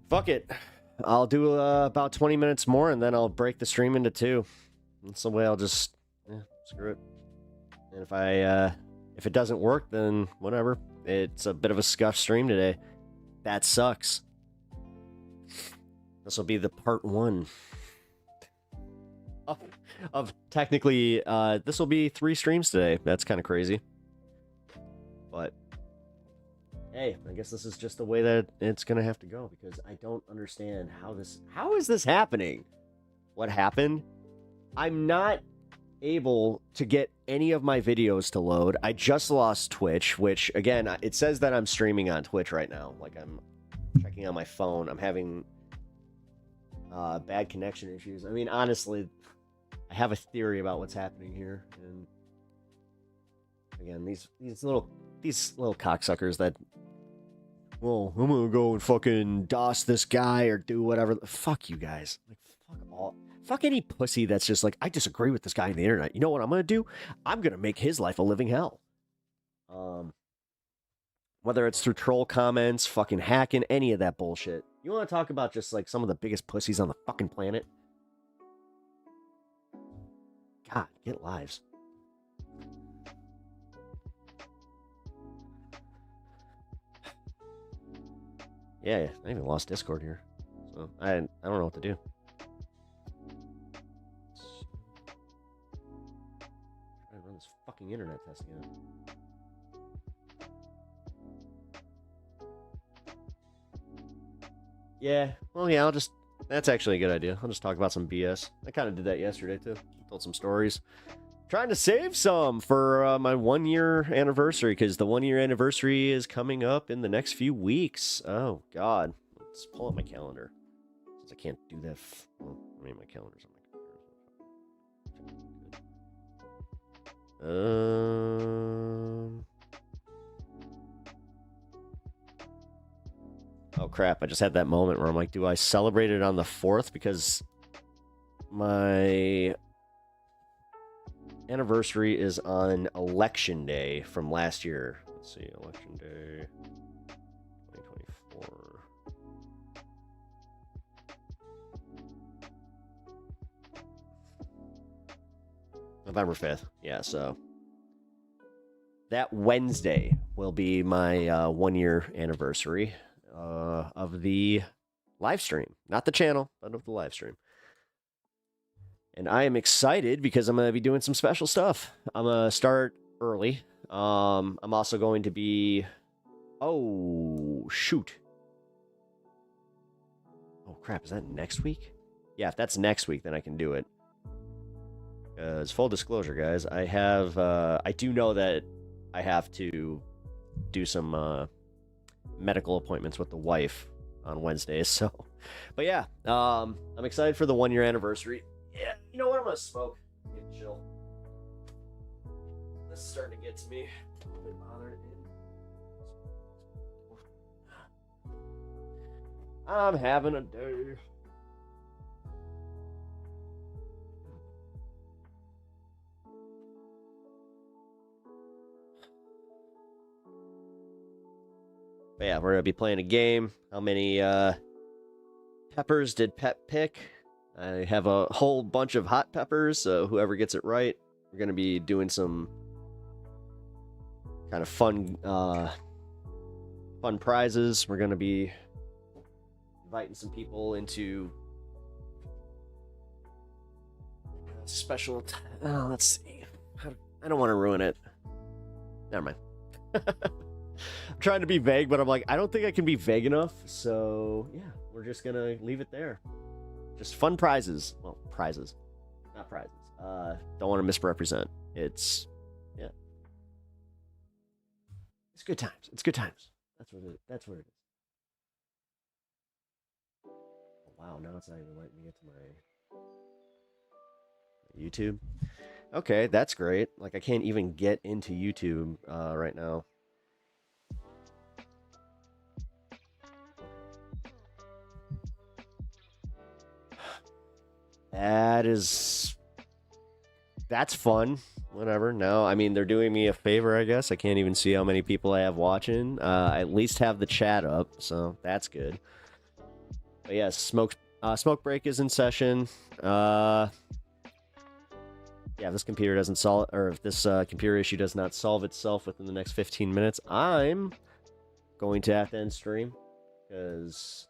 Fuck it. I'll do about 20 minutes more, and then I'll break the stream into 2. That's the way I'll just screw it. And if it doesn't work, then whatever. It's a bit of a scuffed stream today. That sucks. This will be the part 1 of technically. This will be 3 streams today. That's kind of crazy. But hey, I guess this is just the way that it's gonna have to go, because I don't understand how is this happening? What happened? I'm not able to get any of my videos to load. I just lost Twitch, which again, it says that I'm streaming on Twitch right now. Like, I'm checking on my phone. I'm having bad connection issues. I mean, honestly, I have a theory about what's happening here, and again, these little cocksuckers that, well, I'm gonna go and fucking DOS this guy or do whatever. Fuck you guys. Like, fuck any pussy that's just like, I disagree with this guy on the internet. You know what I'm gonna do? I'm gonna make his life a living hell. Whether it's through troll comments, fucking hacking, any of that bullshit. You want to talk about just like some of the biggest pussies on the fucking planet? God, get lives. Yeah, I even lost Discord here. So I don't know what to do. Try to run this fucking internet test again. Yeah, well, yeah, that's actually a good idea. I'll just talk about some BS. I kind of did that yesterday, too. Told some stories. Trying to save some for my 1-year anniversary, because the 1-year anniversary is coming up in the next few weeks. Oh, God. Let's pull up my calendar, since I can't do that. Well, I mean, my calendar's on my computer. Oh, crap. I just had that moment where I'm like, do I celebrate it on the 4th? Because my anniversary is on Election Day from last year. Let's see, Election Day 2024. November 5th. Yeah, so that Wednesday will be my 1-year anniversary of the live stream. Not the channel, but of the live stream. And I am excited because I'm going to be doing some special stuff. I'm going to start early. I'm also going to be... Oh, shoot. Oh, crap. Is that next week? Yeah, if that's next week, then I can do it. Because, full disclosure, guys, I do know that I have to do some medical appointments with the wife on Wednesdays, so... But yeah, I'm excited for the 1-year anniversary. Yeah, you know what? I'm gonna smoke. Get chill. This is starting to get to me. I'm a bit bothered. I'm having a day. But yeah, we're gonna be playing a game. How many peppers did Pep pick? I have a whole bunch of hot peppers, so whoever gets it right, we're gonna be doing some kind of fun prizes. We're gonna be inviting some people into special. Let's see. I don't want to ruin it. Never mind. I'm trying to be vague, but I'm like, I don't think I can be vague enough. So yeah, we're just gonna leave it there. Just fun prizes. Well, prizes, not prizes. Don't want to misrepresent. It's yeah. It's good times. It's good times. That's what it is. Oh, wow, now it's not even letting me get to my YouTube. Okay, that's great. Like, I can't even get into YouTube right now. That's fun. Whatever. No, I mean, they're doing me a favor, I guess. I can't even see how many people I have watching. I at least have the chat up, so that's good. But yeah, smoke break is in session. Yeah, if this computer doesn't solve, or if this computer issue does not solve itself within the next 15 minutes, I'm going to have to end stream because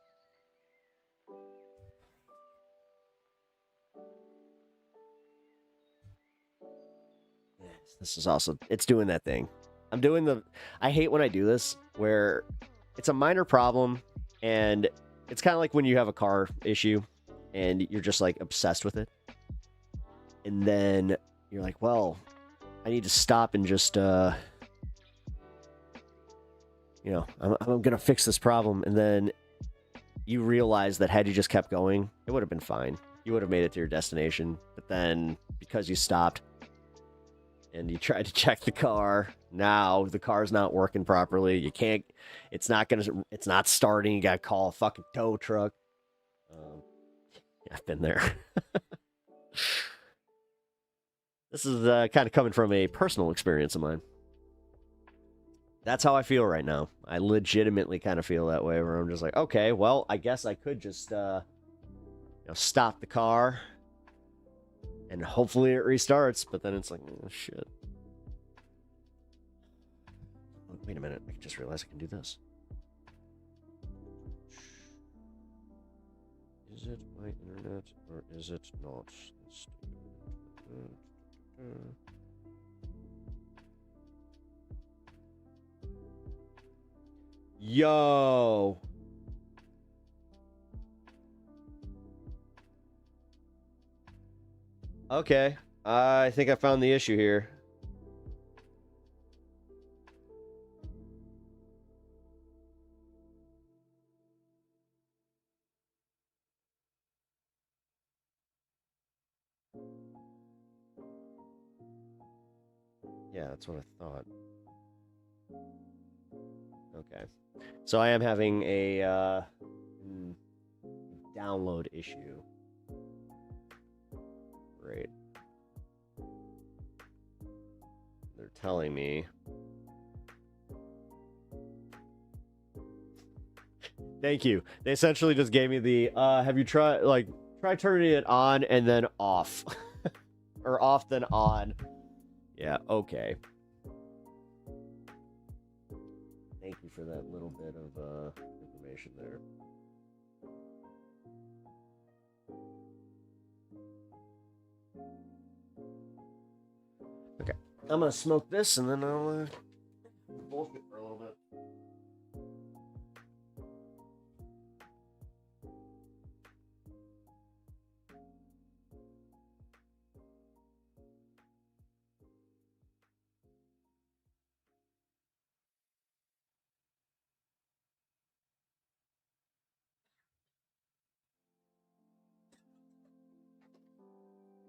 this is also, it's doing that thing. I hate when I do this where it's a minor problem and it's kind of like when you have a car issue and you're just like obsessed with it. And then you're like, well, I need to stop and just, I'm going to fix this problem. And then you realize that had you just kept going, it would have been fine. You would have made it to your destination. But then because you stopped and you tried to check the car, now the car's not working properly. You can't, it's not starting. You got to call a fucking tow truck. I've been there. This is kind of coming from a personal experience of mine. That's how I feel right now. I legitimately kind of feel that way, where I'm just like, okay, well, I guess I could just stop the car and hopefully it restarts, but then it's like, oh, shit. Wait a minute, I just realized I can do this. Is it my internet or is it not? Let's do it. Yo. Okay, I think I found the issue here. Yeah, that's what I thought. Okay. So I am having a download issue. Great. They're telling me. Thank you. They essentially just gave me the have you try turning it on and then off. Or off then on. Yeah, okay. Thank you for that little bit of information there. Okay, I'm gonna smoke this and then I'll bullshit for a little bit.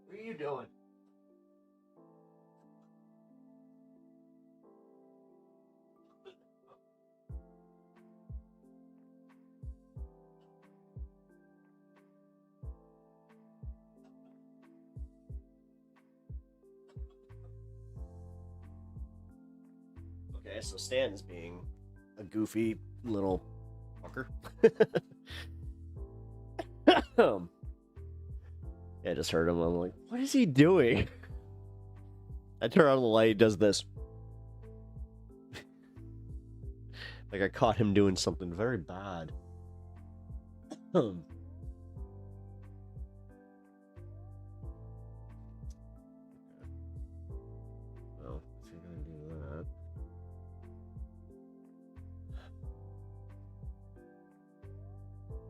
What are you doing? Okay, so Stan is being a goofy little fucker. Yeah, I just heard him. I'm like, what is he doing? I turn on the light, he does this. Like I caught him doing something very bad. Well, if you're gonna do that.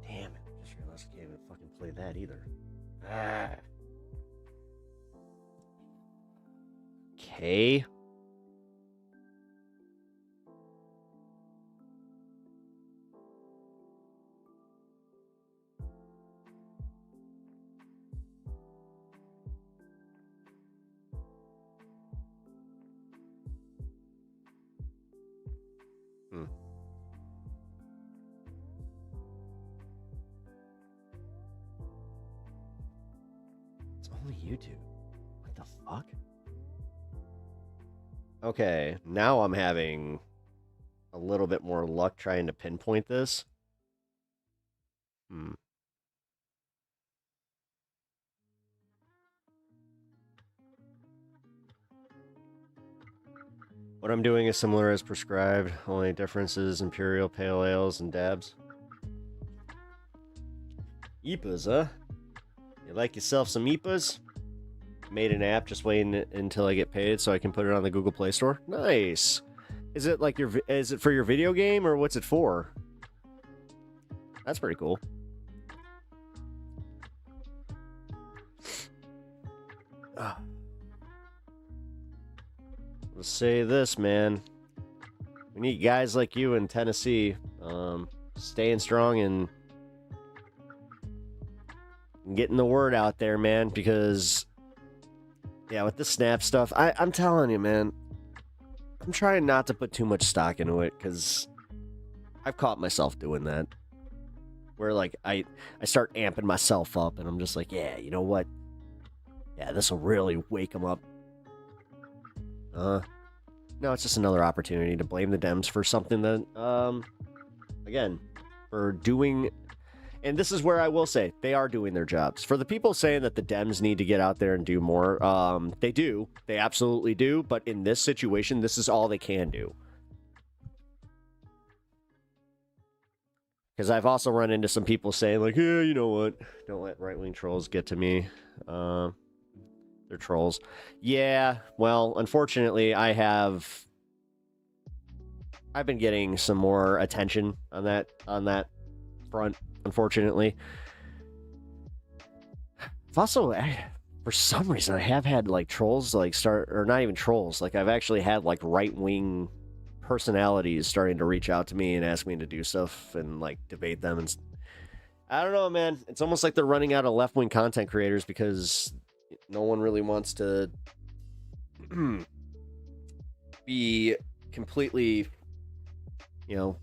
Damn it, I just realized I can't even fucking play that either. Okay. It's only YouTube. What the fuck? Okay, now I'm having a little bit more luck trying to pinpoint this. What I'm doing is similar as prescribed, only differences imperial pale ales and dabs. IPAs, huh? You like yourself some IPAs? Made an app, just waiting until I get paid so I can put it on the Google Play Store. Nice. Is it like is it for your video game or what's it for? That's pretty cool. I'll say this, man. We need guys like you in Tennessee, staying strong and getting the word out there, man, because yeah, with the snap stuff, I'm telling you, man, I'm trying not to put too much stock into it because I've caught myself doing that. Where like I start amping myself up and I'm just like, yeah, you know what? Yeah, this will really wake them up. No, it's just another opportunity to blame the Dems for something that, again, for doing. And this is where I will say they are doing their jobs. For the people saying that the Dems need to get out there and do more, they do. They absolutely do. But in this situation, this is all they can do. Because I've also run into some people saying, like, yeah, you know what? Don't let right-wing trolls get to me. They're trolls. Yeah, well, unfortunately, I've been getting some more attention on that front, unfortunately. I've also, for some reason, I have had, like, trolls, like, or not even trolls, like, I've actually had, like, right-wing personalities starting to reach out to me and ask me to do stuff and, like, debate them. And I don't know, man. It's almost like they're running out of left-wing content creators because no one really wants to be completely, you know,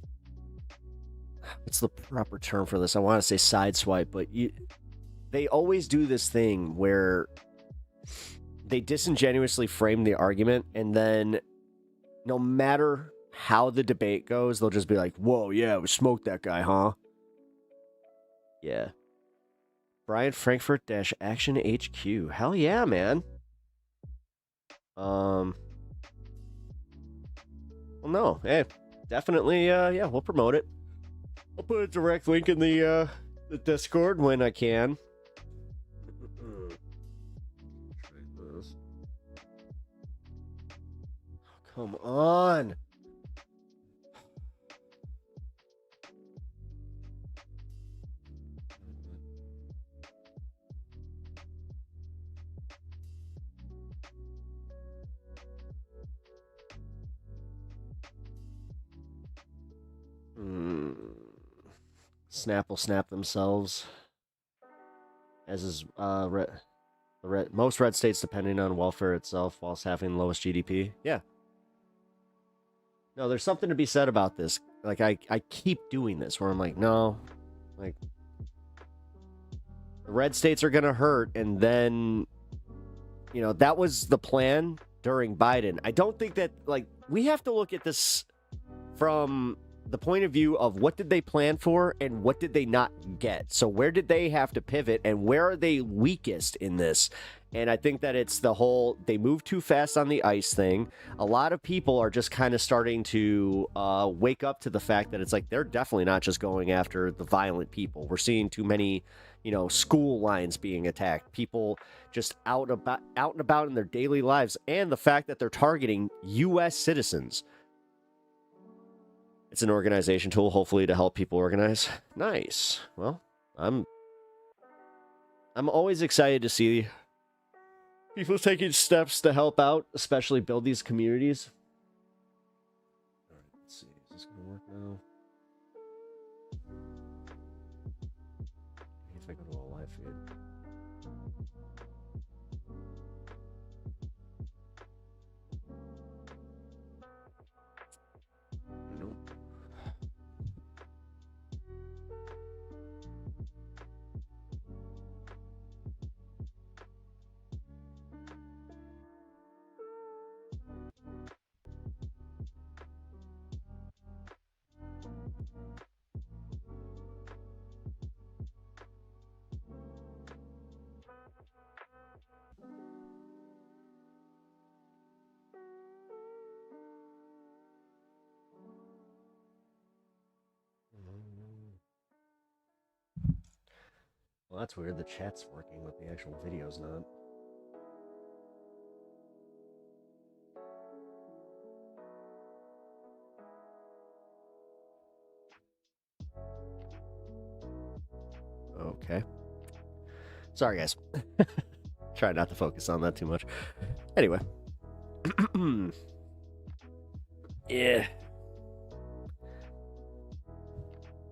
what's the proper term for this? I want to say sideswipe, but they always do this thing where they disingenuously frame the argument, and then no matter how the debate goes, they'll just be like, whoa, yeah, we smoked that guy, huh? Yeah. Brian Frankfurt - Action HQ. Hell yeah, man. Well, no. Hey, definitely, yeah, we'll promote it. I'll put a direct link in the Discord when I can. Come on. Snap will snap themselves. As is most red states depending on welfare itself whilst having the lowest GDP. Yeah. No, there's something to be said about this. Like, I keep doing this where I'm like, no, like, the red states are going to hurt. And then, you know, that was the plan during Biden. I don't think that, like, we have to look at this from the point of view of what did they plan for and what did they not get. So where did they have to pivot and where are they weakest in this? And I think that it's the whole, they moved too fast on the ICE thing. A lot of people are just kind of starting to wake up to the fact that it's like, they're definitely not just going after the violent people. We're seeing too many, you know, school lines being attacked, people just out and about in their daily lives, and the fact that they're targeting U.S. citizens. It's an organization tool, hopefully, to help people organize. Nice. Well, I'm always excited to see people taking steps to help out, especially build these communities. All right, let's see. Is this going to work now? If I go to a live feed. Nope. Well, that's weird. The chat's working, but the actual video's not. Okay. Sorry, guys. Try not to focus on that too much. Anyway. Yeah.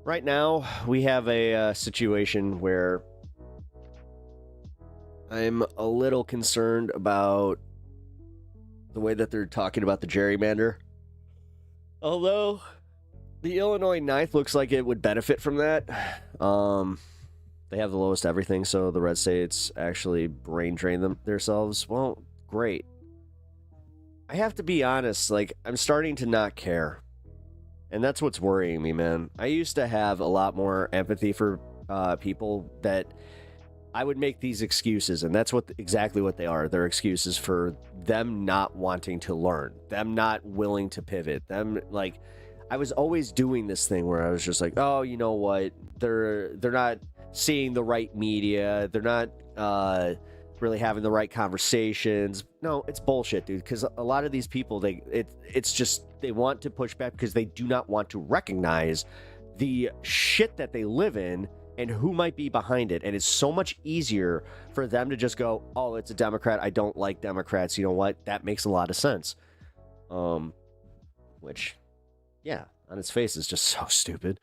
Right now, we have a situation where I'm a little concerned about the way that they're talking about the gerrymander. Although, the Illinois 9th looks like it would benefit from that. They have the lowest everything, so the red states actually brain drain themselves. Well, great. I have to be honest, like, I'm starting to not care. And that's what's worrying me, man. I used to have a lot more empathy for people that I would make these excuses, and that's exactly what they are. They're excuses for them not wanting to learn, them not willing to pivot, them, like, I was always doing this thing where I was just like, oh, you know what? They're not seeing the right media. They're not really having the right conversations. No, it's bullshit, dude. Because a lot of these people, it's just they want to push back because they do not want to recognize the shit that they live in and who might be behind it. And it's so much easier for them to just go, oh, it's a Democrat. I don't like Democrats. You know what? That makes a lot of sense. Which, yeah, on its face is just so stupid.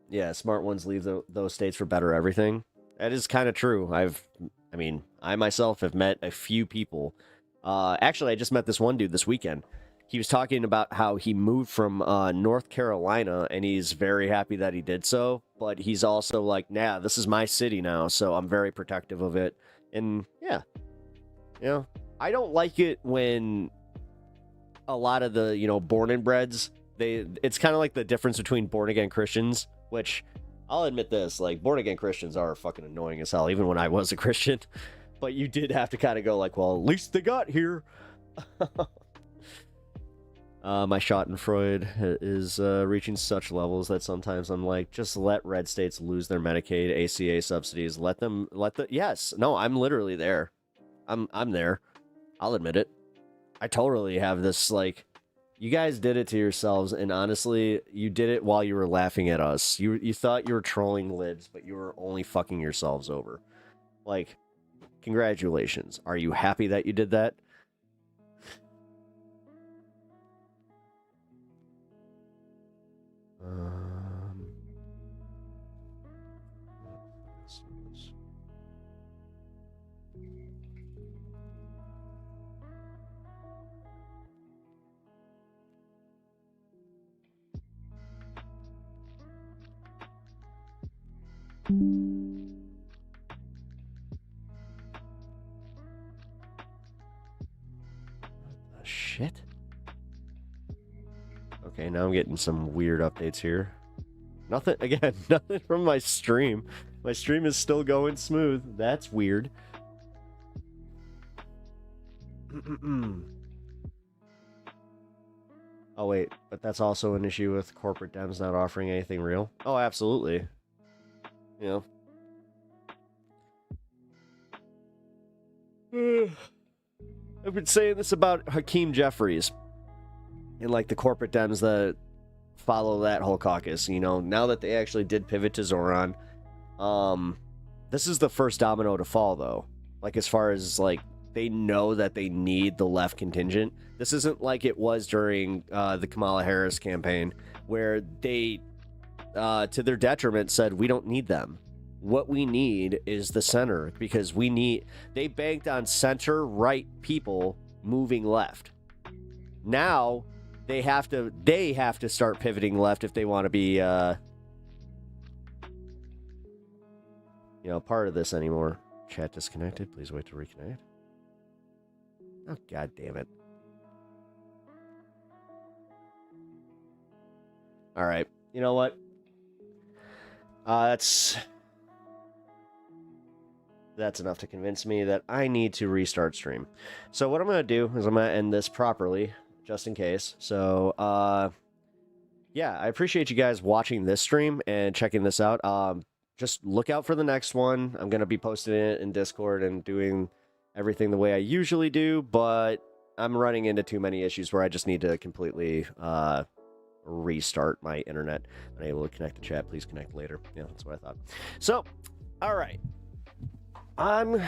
Yeah, smart ones leave those states for better everything. That is kind of true. I myself have met a few people. Actually, I just met this one dude this weekend. He was talking about how he moved from North Carolina, and he's very happy that he did so. But he's also like, nah, this is my city now, so I'm very protective of it. And yeah, you know, I don't like it when a lot of the, you know, born and breds, it's kind of like the difference between born again Christians, which I'll admit this, like, born again Christians are fucking annoying as hell, even when I was a Christian. But you did have to kind of go like, well, at least they got here. My Schadenfreude is reaching such levels that sometimes I'm like, just let red states lose their Medicaid, ACA subsidies. Yes, no, I'm literally there. I'm there. I'll admit it. I totally have this, like, you guys did it to yourselves, and honestly, you did it while you were laughing at us. You thought you were trolling libs, but you were only fucking yourselves over. Like, congratulations. Are you happy that you did that? Shit. Okay, now I'm getting some weird updates here. Nothing, again, nothing from my stream. My stream is still going smooth. That's weird. Oh, wait, but that's also an issue with corporate Dems not offering anything real? Oh, absolutely. You know. I've been saying this about Hakeem Jeffries and, like, the corporate Dems that follow that whole caucus. You know, now that they actually did pivot to Zoran, this is the first domino to fall, though. Like, as far as, like, they know that they need the left contingent. This isn't like it was during the Kamala Harris campaign, where they, to their detriment, said, we don't need them. What we need is the center, because they banked on center-right people moving left. Now, they have to start pivoting left if they want to be, part of this anymore. Chat disconnected. Please wait to reconnect. Oh, god damn it. All right. You know what? That's enough to convince me that I need to restart stream. So what I'm going to do is I'm going to end this properly, just in case. So, yeah, I appreciate you guys watching this stream and checking this out. Just look out for the next one. I'm going to be posting it in Discord and doing everything the way I usually do, but I'm running into too many issues where I just need to completely restart my internet. Unable to connect to chat. Please connect later. Yeah, that's what I thought. So, all right. I'm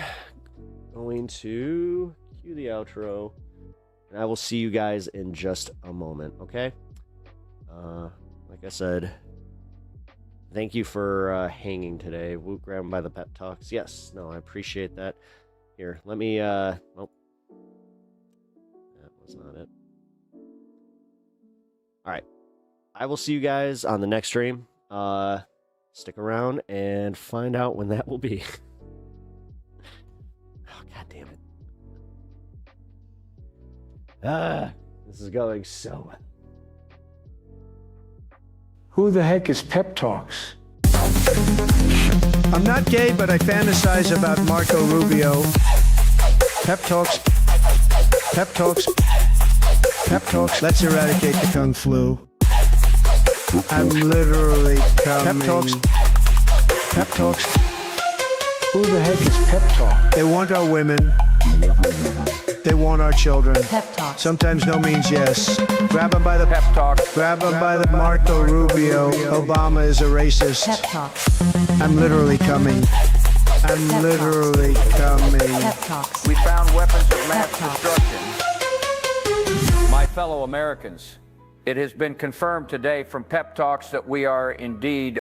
going to cue the outro, and I will see you guys in just a moment, okay? Like I said, thank you for hanging today. Woot, grab 'em by the pep talks. Yes, no, I appreciate that. Here, let me, oh, that was not it. All right. I will see you guys on the next stream. Stick around and find out when that will be. Oh, God damn it. This is going so well. Who the heck is Pep Talks? I'm not gay, but I fantasize about Marco Rubio. Pep talks. Pep talks. Pep talks. Let's eradicate the Kung Flu. I'm literally coming. Pep talks. Pep talks. Who the heck is Pep Talk? They want our women. They want our children. Pep talks. Sometimes no means yes. Grab them by the Pep talk. Grab them by the Marco Rubio. Obama is a racist. Pep talks. I'm literally coming. I'm literally coming. Pep talks. We found weapons of mass destruction. My fellow Americans, it has been confirmed today from Pep Talks that we are indeed